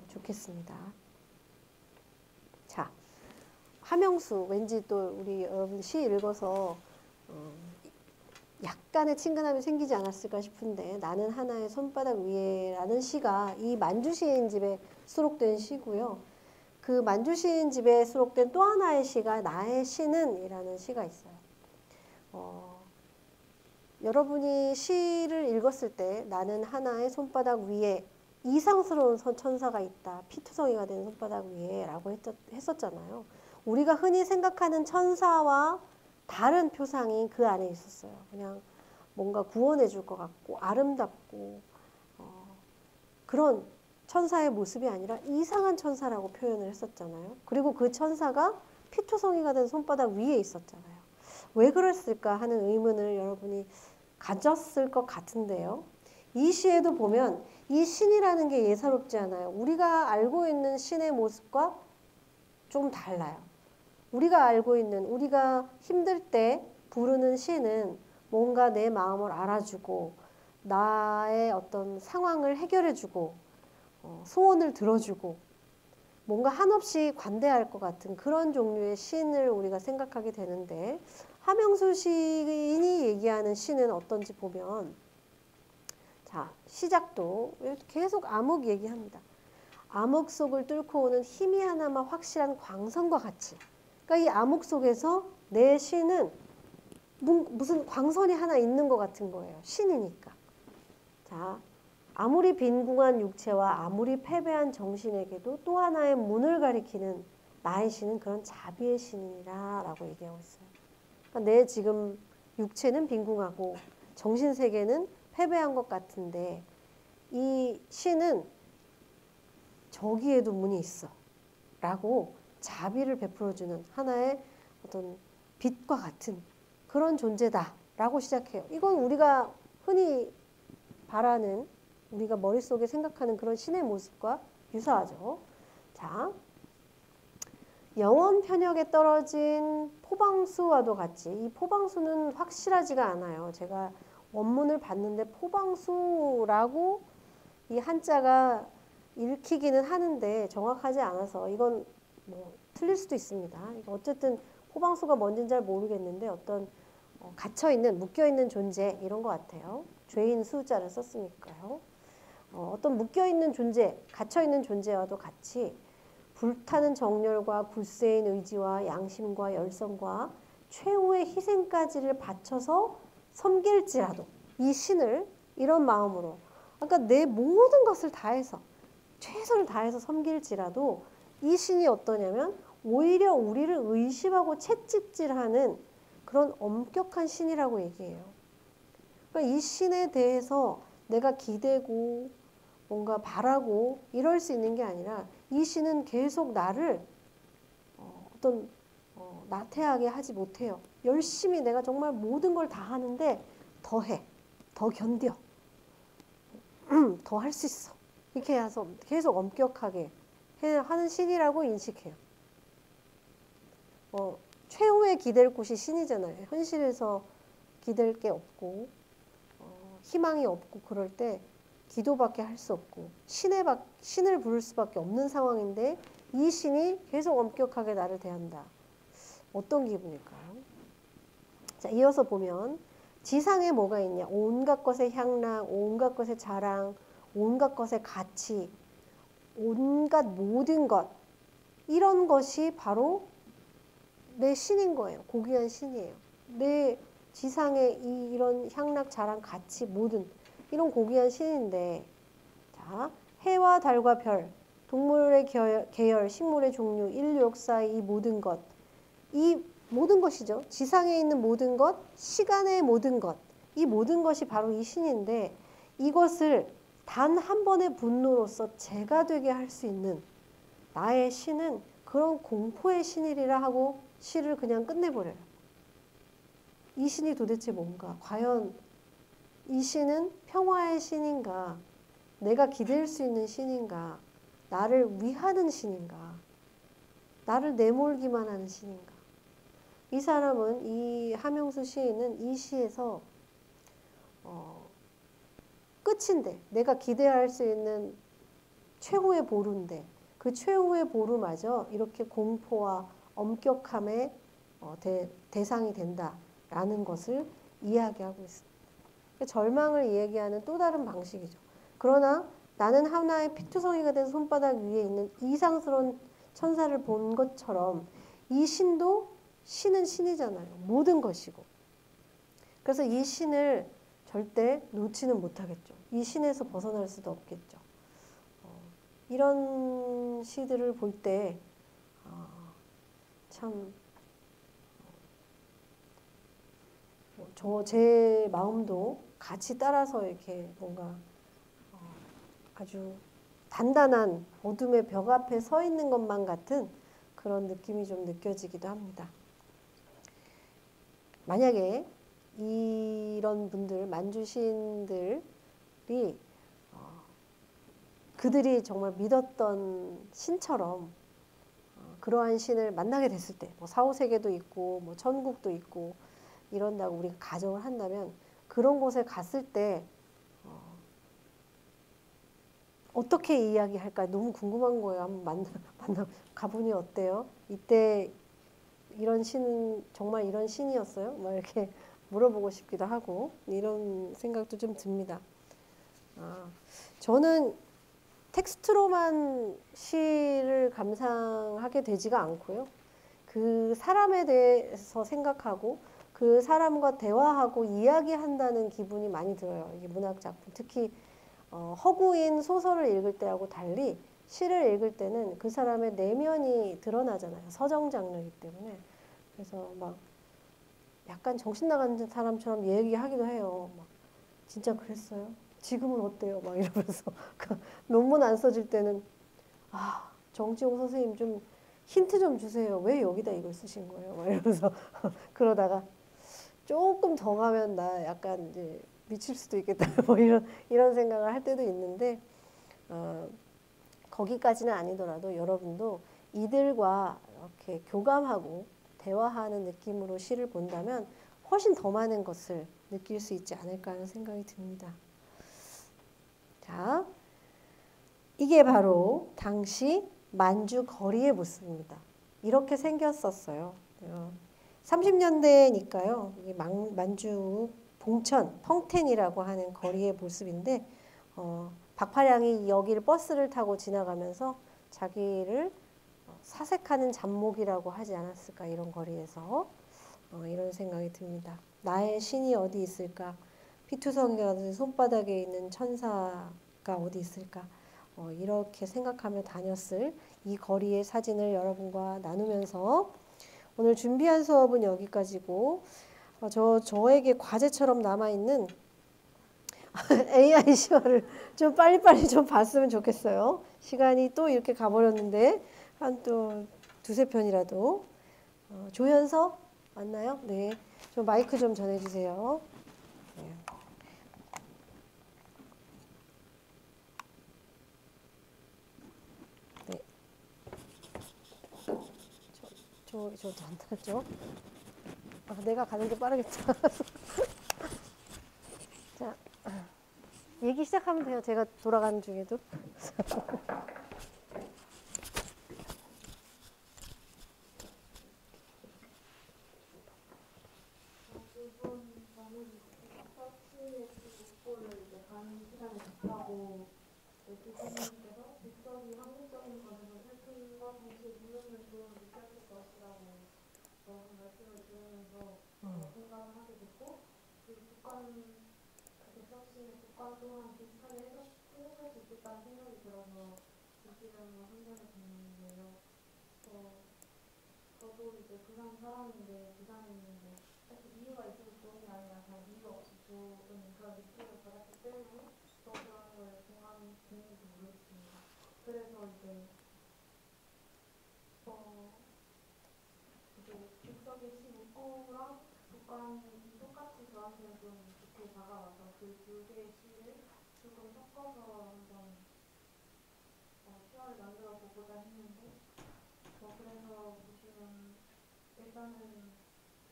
좋겠습니다. 자, 하명수 왠지 또 우리 여러분 시 읽어서 약간의 친근함이 생기지 않았을까 싶은데 나는 하나의 손바닥 위에라는 시가 이 만주시인집에 수록된 시고요. 그 만주시인집에 수록된 또 하나의 시가 나의 시는 이라는 시가 있어요. 여러분이 시를 읽었을 때 나는 하나의 손바닥 위에 이상스러운 천사가 있다. 피투성이가 된 손바닥 위에 라고 했었잖아요. 우리가 흔히 생각하는 천사와 다른 표상이 그 안에 있었어요. 그냥 뭔가 구원해 줄 것 같고 아름답고 그런 천사의 모습이 아니라 이상한 천사라고 표현을 했었잖아요. 그리고 그 천사가 피투성이가 된 손바닥 위에 있었잖아요. 왜 그랬을까 하는 의문을 여러분이 가졌을 것 같은데요. 이 시에도 보면 이 신이라는 게 예사롭지 않아요. 우리가 알고 있는 신의 모습과 좀 달라요. 우리가 알고 있는, 우리가 힘들 때 부르는 신은 뭔가 내 마음을 알아주고 나의 어떤 상황을 해결해주고 소원을 들어주고 뭔가 한없이 관대할 것 같은 그런 종류의 신을 우리가 생각하게 되는데 하명수 시인이 얘기하는 신은 어떤지 보면 자, 시작도 계속 암흑 얘기합니다. 암흑 속을 뚫고 오는 희미하나마 확실한 광선과 같이 그러니까 이 암흑 속에서 내 신은 무슨 광선이 하나 있는 것 같은 거예요. 신이니까. 자, 아무리 빈궁한 육체와 아무리 패배한 정신에게도 또 하나의 문을 가리키는 나의 신은 그런 자비의 신이라 라고 얘기하고 있어요. 그러니까 내 지금 육체는 빈궁하고 정신세계는 패배한 것 같은데 이 신은 저기에도 문이 있어 라고 자비를 베풀어주는 하나의 어떤 빛과 같은 그런 존재다 라고 시작해요. 이건 우리가 흔히 바라는 우리가 머릿속에 생각하는 그런 신의 모습과 유사하죠. 자, 영원 편역에 떨어진 포방수와도 같이 이 포방수는 확실하지가 않아요. 제가 원문을 봤는데 포방수라고 이 한자가 읽히기는 하는데 정확하지 않아서 이건 뭐 틀릴 수도 있습니다. 어쨌든 포방수가 뭔지는 잘 모르겠는데 어떤 갇혀있는, 묶여있는 존재 이런 것 같아요. 죄인 수자를 썼으니까요. 어떤 묶여있는 존재, 갇혀있는 존재와도 같이 불타는 정열과 굳세인 의지와 양심과 열성과 최후의 희생까지를 바쳐서 섬길지라도 이 신을 이런 마음으로 그러니까 내 모든 것을 다해서 최선을 다해서 섬길지라도 이 신이 어떠냐면 오히려 우리를 의심하고 채찍질하는 그런 엄격한 신이라고 얘기해요. 그러니까 이 신에 대해서 내가 기대고 뭔가 바라고 이럴 수 있는 게 아니라 이 신은 계속 나를 나태하게 하지 못해요. 열심히 내가 정말 모든 걸 다 하는데 더 해, 더 견뎌, 더 할 수 있어. 이렇게 해서 계속 엄격하게 하는 신이라고 인식해요. 최후의 기댈 곳이 신이잖아요. 현실에서 기댈 게 없고 희망이 없고 그럴 때 기도밖에 할 수 없고 신을 부를 수밖에 없는 상황인데 이 신이 계속 엄격하게 나를 대한다. 어떤 기분일까요? 자, 이어서 보면 지상에 뭐가 있냐? 온갖 것의 향락, 온갖 것의 자랑, 온갖 것의 가치, 온갖 모든 것 이런 것이 바로 내 신인 거예요. 고귀한 신이에요. 내 지상의 이런 향락, 자랑, 가치 모든 이런 고귀한 신인데 자, 해와 달과 별, 동물의 계열, 식물의 종류, 인류 역사의 이 모든 것, 이 모든 것이죠. 지상에 있는 모든 것, 시간의 모든 것, 이 모든 것이 바로 이 신인데 이것을 단 한 번의 분노로서 제가 되게 할 수 있는 나의 신은 그런 공포의 신이라 하고 시를 그냥 끝내버려요. 이 신이 도대체 뭔가? 과연 이 신은 평화의 신인가? 내가 기댈 수 있는 신인가? 나를 위하는 신인가? 나를 내몰기만 하는 신인가? 이 사람은, 이 함영수 시인은 이 시에서 끝인데, 내가 기대할 수 있는 최후의 보루인데 그 최후의 보루마저 이렇게 공포와 엄격함의 대상이 된다라는 것을 이야기하고 있습니다. 절망을 이야기하는 또 다른 방식이죠. 그러나 나는 하나의 피투성이가 된 손바닥 위에 있는 이상스러운 천사를 본 것처럼 이 신도 신은 신이잖아요. 모든 것이고. 그래서 이 신을 절대 놓지는 못하겠죠. 이 신에서 벗어날 수도 없겠죠. 이런 시들을 볼 때 참 제 마음도 같이 따라서 이렇게 뭔가 아주 단단한 어둠의 벽 앞에 서 있는 것만 같은 그런 느낌이 좀 느껴지기도 합니다. 만약에 이런 분들, 만주시인들이 그들이 정말 믿었던 신처럼 그러한 신을 만나게 됐을 때, 뭐 사후세계도 있고, 뭐 천국도 있고 이런다고 우리가 가정을 한다면 그런 곳에 갔을 때 어떻게 이야기할까 너무 궁금한 거예요. 한번 만나 가보니 어때요? 이때 이런 신은 정말 이런 신이었어요? 막 이렇게 물어보고 싶기도 하고 이런 생각도 좀 듭니다. 저는 텍스트로만 시를 감상하게 되지가 않고요. 그 사람에 대해서 생각하고 그 사람과 대화하고 이야기한다는 기분이 많이 들어요. 이게 문학 작품, 특히 허구인 소설을 읽을 때하고 달리 시를 읽을 때는 그 사람의 내면이 드러나잖아요. 서정 장르이기 때문에. 그래서 막 약간 정신 나간 사람처럼 얘기하기도 해요. 막 진짜 그랬어요? 지금은 어때요? 막 이러면서 논문 안 써질 때는 정지용 선생님 좀 힌트 좀 주세요. 왜 여기다 이걸 쓰신 거예요? 막 이러면서 그러다가 조금 더 가면 나 약간 이제 미칠 수도 있겠다. 뭐 이런 생각을 할 때도 있는데 거기까지는 아니더라도 여러분도 이들과 이렇게 교감하고 대화하는 느낌으로 시를 본다면 훨씬 더 많은 것을 느낄 수 있지 않을까 하는 생각이 듭니다. 자, 이게 바로 당시 만주 거리의 모습입니다. 이렇게 생겼었어요. 30년대니까요. 이게 만주 봉천, 펑텐이라고 하는 거리의 모습인데 박파량이 여기를 버스를 타고 지나가면서 자기를 사색하는 잡목이라고 하지 않았을까 이런 거리에서 이런 생각이 듭니다. 나의 신이 어디 있을까? 피투성이라든지 손바닥에 있는 천사가 어디 있을까? 이렇게 생각하며 다녔을 이 거리의 사진을 여러분과 나누면서 오늘 준비한 수업은 여기까지고 저에게 과제처럼 남아있는 AI 시화를 좀 빨리빨리 좀 봤으면 좋겠어요. 시간이 또 이렇게 가버렸는데 한 또 두세 편이라도 조현서 맞나요? 네, 좀 마이크 좀 전해주세요. 네. 네. 저 전달죠. 내가 가는 게 빠르겠죠. 자, 얘기 시작하면 돼요. 제가 돌아가는 중에도. 직접이 한국적인 관점을 살펴과 동시에 무명을 조언을 느꼈을 것이라고 말씀을 들으면서 공감을 하게 됐고 그 백석씨의 국관 또한 비슷하게 해석할 수 있겠다는 생각이 들어서 지금 뭐 현장에 있는데요. 저도 이제 부산 사람인데 부산에 있는데 딱히 이유가 있어서 좋은 게 아니라 그냥 이유가 없이 좋은 그런 느낌을 받았기 때문에 또 그런 거에 공감되는지 모르겠습니다. 그래서 이제 객석의 시문구랑 독감이 똑같이 저한테는 좀 좋게 다가와서 그 두 개의 시를 조금 섞어서 한번 시화를 만들어 보고자 했는데 그래서 보시면 일단은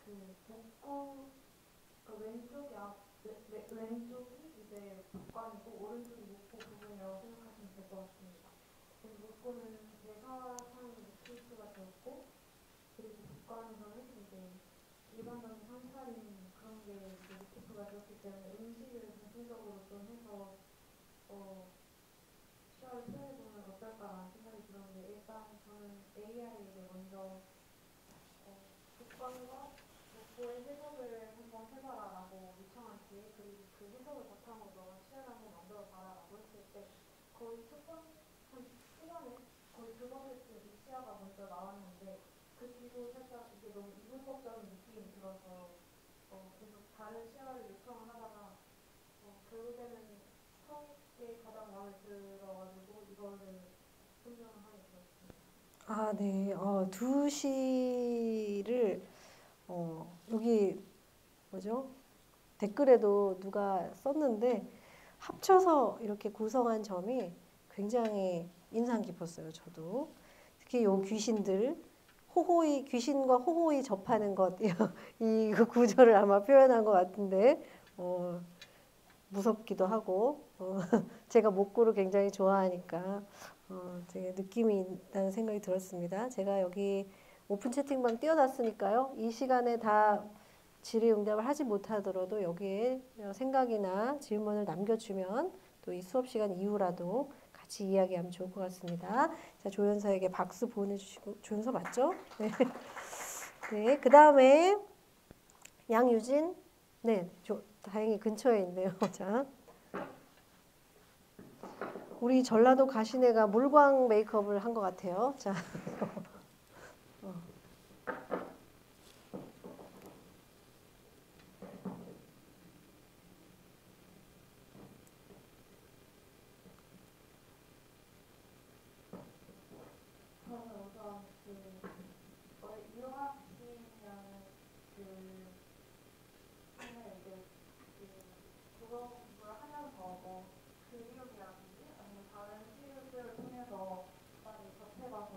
그 복부 왼쪽이 이제 복관이고 오른쪽이 목부 부분이라고 생각하시면 될 것 같습니다. 그래서 목부는 대사상 모티프가 되었고 그리고 복관에서는 이제 일반적인 상차림 그런 게 이제 모티프가 되었기 때문에 음식을 중심적으로 좀 해서 시화를 표현해보면 어떨까라는 생각이 들었는데 일단 저는 AI에게 먼저 복관과 복부의 해석을 한번 해봐라라고 요청한 뒤에 그리고 그 해석을 바탕으로 너가 시야를 한번 만들어봐라라고 했을 때 거의 첫 번째 한 초반에 거의 두 번째쯤 이 시야가 먼저 나왔는데 그 뒤로 살짝 이게 너무 이분법적인 느낌이 들어서 계속 다른 시야를 요청을 하다가 결국에는 처음에 가장 마음에 들어가지고 이거를 선정을 하게 되었습니다. 아, 네. 두 시를 여기 뭐죠? 댓글에도 누가 썼는데 합쳐서 이렇게 구성한 점이 굉장히 인상 깊었어요. 저도 특히 요 귀신들 호호이 귀신과 호호이 접하는 것 이 구조를 아마 표현한 것 같은데 무섭기도 하고 제가 목구를 굉장히 좋아하니까 되게 느낌이 있다는 생각이 들었습니다. 제가 여기 오픈 채팅방 띄워놨으니까요. 이 시간에 다 질의응답을 하지 못하더라도 여기에 생각이나 질문을 남겨주면 또 이 수업 시간 이후라도 같이 이야기하면 좋을 것 같습니다. 자, 조연서에게 박수 보내주시고 조연서 맞죠? 네. 네. 그 다음에 양유진. 네, 다행히 근처에 있네요. 자, 우리 전라도 가시네가 물광 메이크업을 한 것 같아요. 자, 저는 우선 이용학 시이라는 그 분을 이제 국어 공부를 하면서 뭐 글이용이라든지 아니면 다른 시를 통해서 많이 접해봐서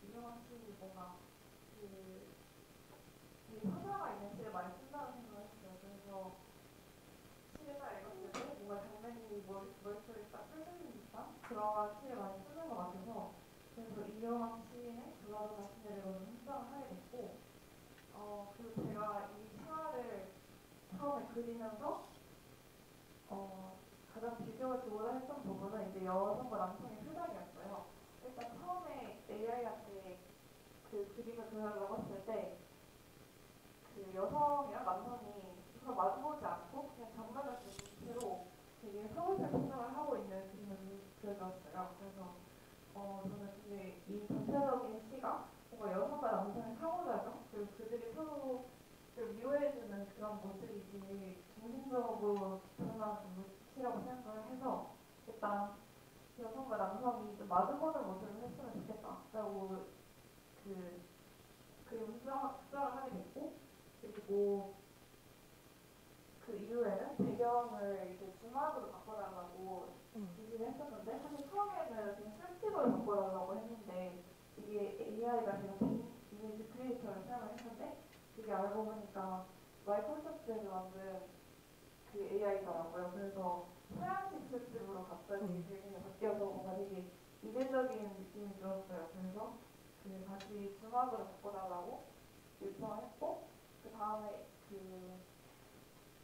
이용학 시 뭔가 이 서사가 있는 시를 많이 쓴다는 생각을 했어요. 그래서 시를 딱 읽었을 때 뭔가 장면이 머릿속에 딱 펼쳐지는 듯한 그런 시를 많이 쓰는 것 같아서 그래서 이영학 시인의 전라도 가시네를 먼저 선정을 하게 됐고 그리고 제가 이 시화를 처음에 그리면서 가장 비중을 두고자 했던 부분은 이제 여성과 남성의 표정이었어요. 일단 처음에 AI한테 그 그림을 그려라고 했을 때 그 여성이랑 남성이 서로 마주보지 않고 그냥 정면을 둔 채로 되게 서로를 표정을 하고 있는 그림을 그려줬어요. 그래서 저는 되게 이 전체적인 시가 뭔가 여성과 남성의 상호작용 그리고 그들이 서로를 위로해주는 그런 모습이지 중심적으로 드러나는 시라고 생각을 해서 일단 여성과 남성이 좀 마주보는 모습을 했으면 좋겠다라고 그림을 수정을 하게 됐고 그리고 그 이후에는 배경을 이제 주막으로 바꿔달라고 지시를 했었는데 사실 처음에는 그냥 술집으로 바꿔달라고 했는데 이게 AI가 제가 이미지 크리에이터를 사용을 했는데 그게 알고 보니까 마이크로소프트에서 만든 그 AI더라고요. 그래서 서양식 술집으로 갑자기 배경이 바뀌어서 뭔가 되게 이례적인 느낌이 들었어요. 그래서 다시 주막으로 바꿔달라고 요청을 했고 그 다음에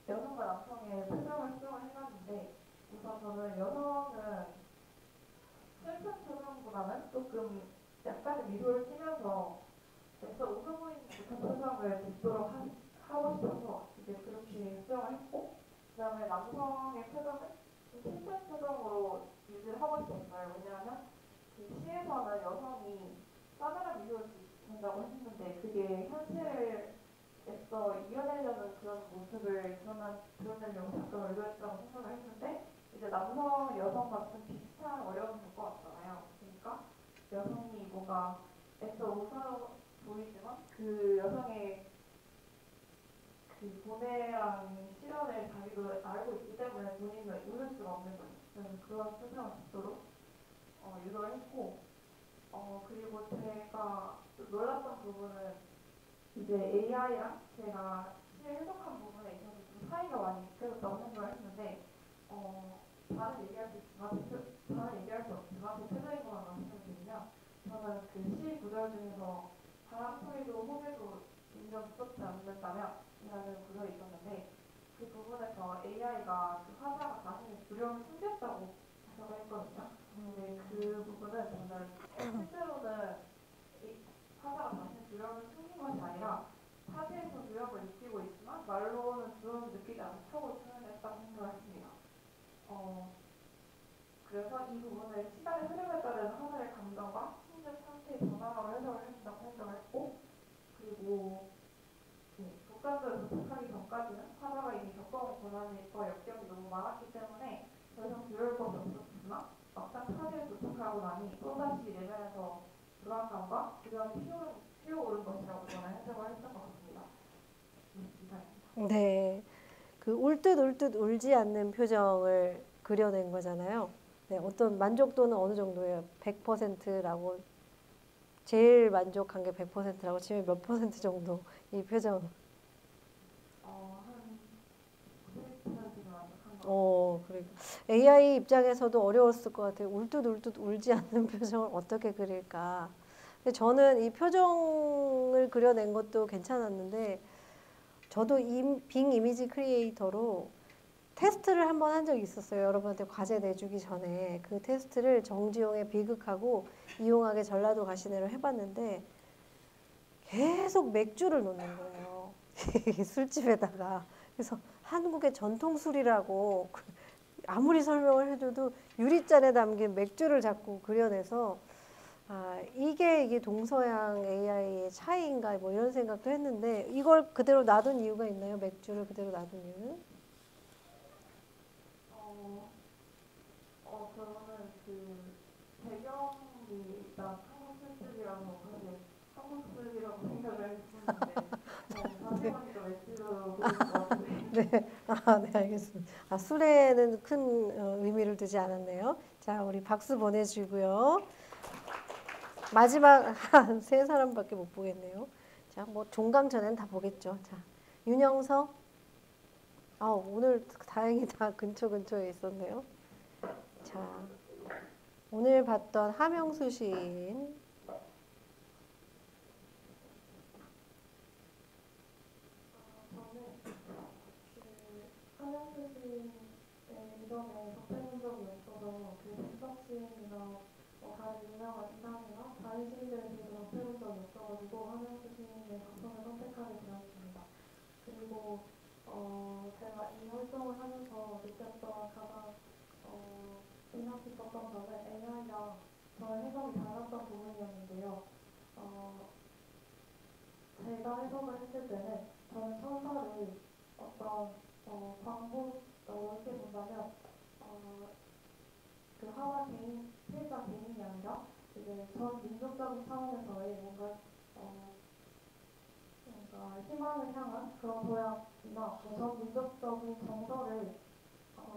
여성과 남성의 표정을 수정을 해놨는데 우선 저는 여성은 슬픈 표정보다는 조금 약간의 미소를 띠면서 진짜 웃어 보이는 듯한 표정을 짓도록 하고 싶어서 이제 그렇게 수정을 했고 그 다음에 남성의 표정은 좀 슬픈 표정으로 유지를 하고 수밖에 없어요. 왜냐하면 그 시에서는 여성이 싸늘한 미소를 짓는다고 했는데 그게 현실에서 이겨내려는 그런 모습을 드러내려고 작가가 의도했다고 생각을 했는데 이제 남성, 여성 같은 비슷한 어려움이 될 것 같잖아요. 그러니까 여성이 뭔가 애써 웃어 보이지만 그 여성의 그 고뇌랑 시련을 자기도 알고 있기 때문에 본인은 웃을 수가 없는 거죠. 그래서 그런 표정을 짓도록 유도를 했고 그리고 제가 좀 놀랐던 부분은 이제 AI랑 제가 시 해석한 부분에 있어서 좀 차이가 많이 느껴졌다고 생각을 했는데 다른 얘기할 수 있지만 다른 얘기할 수 없지만 대표적인 거라고 생각이 들면 저는 그 시 구절 중에서 바람 소리도 호흡도 인정 무섭지 않는다면 이라는 구절이 있었는데 그 부분에서 AI가 그 화자가 자신의 두려움을 숨겼다고 해석을 했거든요. 근데 그 부분은 저는 실제로는 이 화자가 자신의 두려움을 숨긴 것이 아니라 타지에서 두려움을 느끼고 있지만 말로는 두려움을 느끼지 않다고 표현했다고 생각을 했습니다. 그래서 이 부분을 시간의 흐름에 따른 하나의 감정과 심리적 상태의 변화로 해석을 해준다고 생각을 했고 그리고 독단적으로 도착하기 전까지는 화자가 이미 겪어온 고난과 역경이 너무 많았기 때문에 더 이상 두려울 것이 없었지만 막상 타지에 도착하고 나니 또다시 내면에서 불안감과 두려움이 피어오른 것이라고 저는 해석을 했던 것 같습니다. 이상입니다. 네, 그 울 듯 울 듯 울지 않는 표정을 그려낸 거잖아요. 네, 어떤 만족도는 어느 정도예요? 100%라고 제일 만족한 게 100%라고 치면 몇 퍼센트 정도 이 표정? 한 90%는 만족한 것 그리고 AI 입장에서도 어려웠을 것 같아요. 울 듯 울 듯 울지 않는 표정을 어떻게 그릴까? 근데 저는 이 표정을 그려낸 것도 괜찮았는데 저도 빙 이미지 크리에이터로 테스트를 한번 한 적이 있었어요. 여러분한테 과제 내주기 전에 그 테스트를 정지용의 비극하고 이용하게 전라도 가시네로 해봤는데 계속 맥주를 놓는 거예요. 술집에다가. 그래서 한국의 전통 술이라고 아무리 설명을 해줘도 유리잔에 담긴 맥주를 자꾸 그려내서 이게 동서양 AI의 차이인가 뭐 이런 생각도 했는데 이걸 그대로 놔둔 이유가 있나요? 맥주를 그대로 놔둔 이유는? 저는 그 배경이 일단 한국 술집이라서 사실 한국 술이라고 생각을 했었는데 자세히 보니까 맥주로 보일 것 같은데 네, 네, 알겠습니다. 술에는 큰 의미를 두지 않았네요. 자, 우리 박수 보내주고요. 마지막 한 세 사람밖에 못 보겠네요. 자, 뭐 종강 전엔 다 보겠죠. 자, 윤영석. 오늘 다행히 다 근처에 있었네요. 자, 오늘 봤던 하명수 시인. 저는 한영수 시인의 이전에 접해본 적이 없어서 그 백석 시인이나 다른 유명한 이상이나 다른 시인들에 대해서 접해본 적이 없어가지고 한영수 시인의 작품을 선택하게 되었습니다. 그리고 제가 이 활동을 하면서 느꼈던 가장 인상 깊었던 점은 AI랑 저의 해석이 달랐던 부분이었는데요. 제가 해석을 했을 때는 저는 천사를 어떤 광고 이렇게 본다면 그 하나 개인 필자 개인이 아니라 이제 전 민족적인 차원에서의 뭔가 희망을 향한 그런 도약이나 전 민족적인 정서를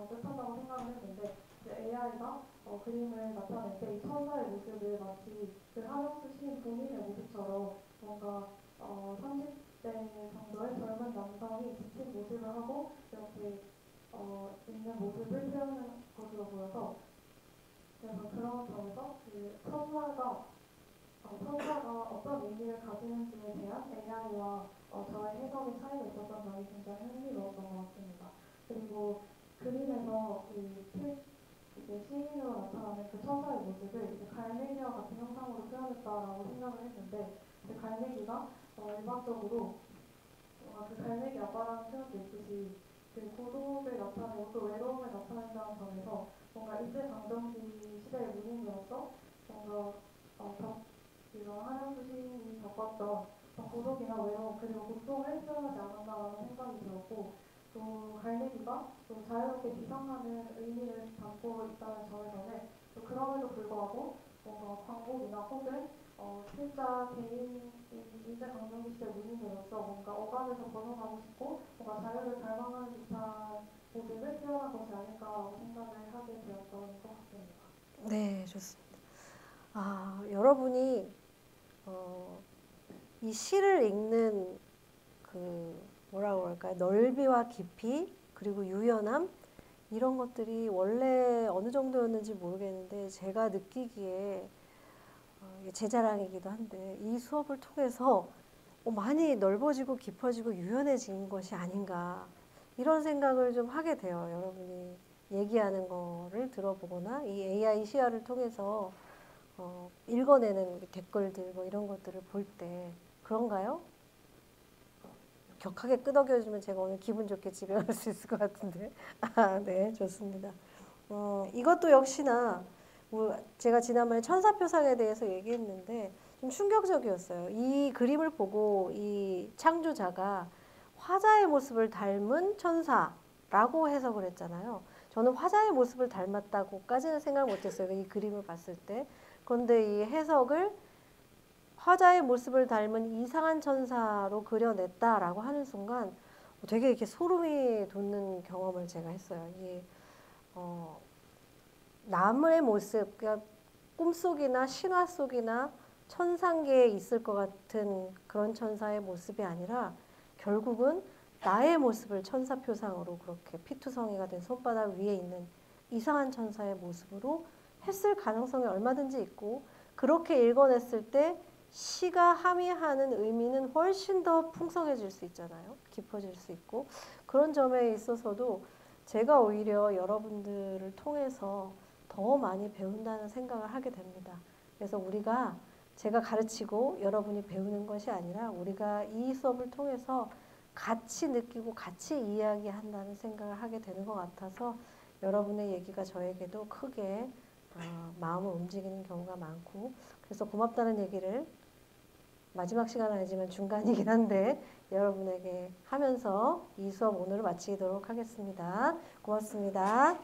뜻한다고 생각을 했는데 AI가 그림을 나타낼 때 이 천사의 모습을 마치 그 한영수 시인 본인의 모습처럼 뭔가 30대 정도의 젊은 남성이 지친 모습을 하고 이렇게 있는 모습을 표현한 것으로 보여서 그래서 그런 점에서 그 천사가 어떤 의미를 가지는지에 대한 AI와 저의 해석의 차이가 있었던 점이 굉장히 흥미로웠던 것 같습니다. 그리고 그림에서 이제 시인으로 나타나는 그 천사의 모습을 이제 갈매기와 같은 형상으로 표현했다라고 생각을 했는데 그 갈매기가 일반적으로 그 갈매기 아빠라는 표현도 있듯이 그 고독을 나타내고 또 외로움을 나타낸다는 점에서 뭔가 일제강점기 시대의 문인으로서 먼저 이런 한양수 시인이 겪었던 고독이나 외로움 그리고 고통을 표현하지 않았나라는 생각이 들었고 또 갈매기가 또 자유롭게 비상하는 의미를 담고 있다는 점에서는 또 그럼에도 불구하고 뭔가 광복이나 혹은 진짜 개인인 일제강점기 시대 문인으로서 뭔가 억압에서 벗어나고 싶고 뭔가 자유를 갈망하는 듯한 모습을 표현한 것이 아닐까라고 생각을 하게 되었던 것 같습니다. 네, 좋습니다. 여러분이 이 시를 읽는 그 뭐라고 할까요? 넓이와 깊이 그리고 유연함 이런 것들이 원래 어느 정도였는지 모르겠는데 제가 느끼기에 제 자랑이기도 한데 이 수업을 통해서 많이 넓어지고 깊어지고 유연해진 것이 아닌가 이런 생각을 좀 하게 돼요. 여러분이 얘기하는 거를 들어보거나 이 AI 시야를 통해서 읽어내는 댓글들 뭐 이런 것들을 볼 때 그런가요? 격하게 끄덕여주면 제가 오늘 기분 좋게 집에 갈 수 있을 것 같은데. 네, 좋습니다. 이것도 역시나 제가 지난번에 천사표상에 대해서 얘기했는데 좀 충격적이었어요. 이 그림을 보고 이 창조자가 화자의 모습을 닮은 천사라고 해석을 했잖아요. 저는 화자의 모습을 닮았다고까지는 생각을 못했어요. 이 그림을 봤을 때. 그런데 이 해석을 화자의 모습을 닮은 이상한 천사로 그려냈다라고 하는 순간 되게 이렇게 소름이 돋는 경험을 제가 했어요. 이게 나무의 모습, 그러니까 꿈속이나 신화 속이나 천상계에 있을 것 같은 그런 천사의 모습이 아니라 결국은 나의 모습을 천사표상으로 그렇게 피투성이가 된 손바닥 위에 있는 이상한 천사의 모습으로 했을 가능성이 얼마든지 있고 그렇게 읽어냈을 때 시가 함의하는 의미는 훨씬 더 풍성해질 수 있잖아요. 깊어질 수 있고 그런 점에 있어서도 제가 오히려 여러분들을 통해서 더 많이 배운다는 생각을 하게 됩니다. 그래서 제가 가르치고 여러분이 배우는 것이 아니라 우리가 이 수업을 통해서 같이 느끼고 같이 이야기한다는 생각을 하게 되는 것 같아서 여러분의 얘기가 저에게도 크게 마음을 움직이는 경우가 많고 그래서 고맙다는 얘기를 마지막 시간은 아니지만 중간이긴 한데 여러분에게 하면서 이 수업 오늘 마치도록 하겠습니다. 고맙습니다.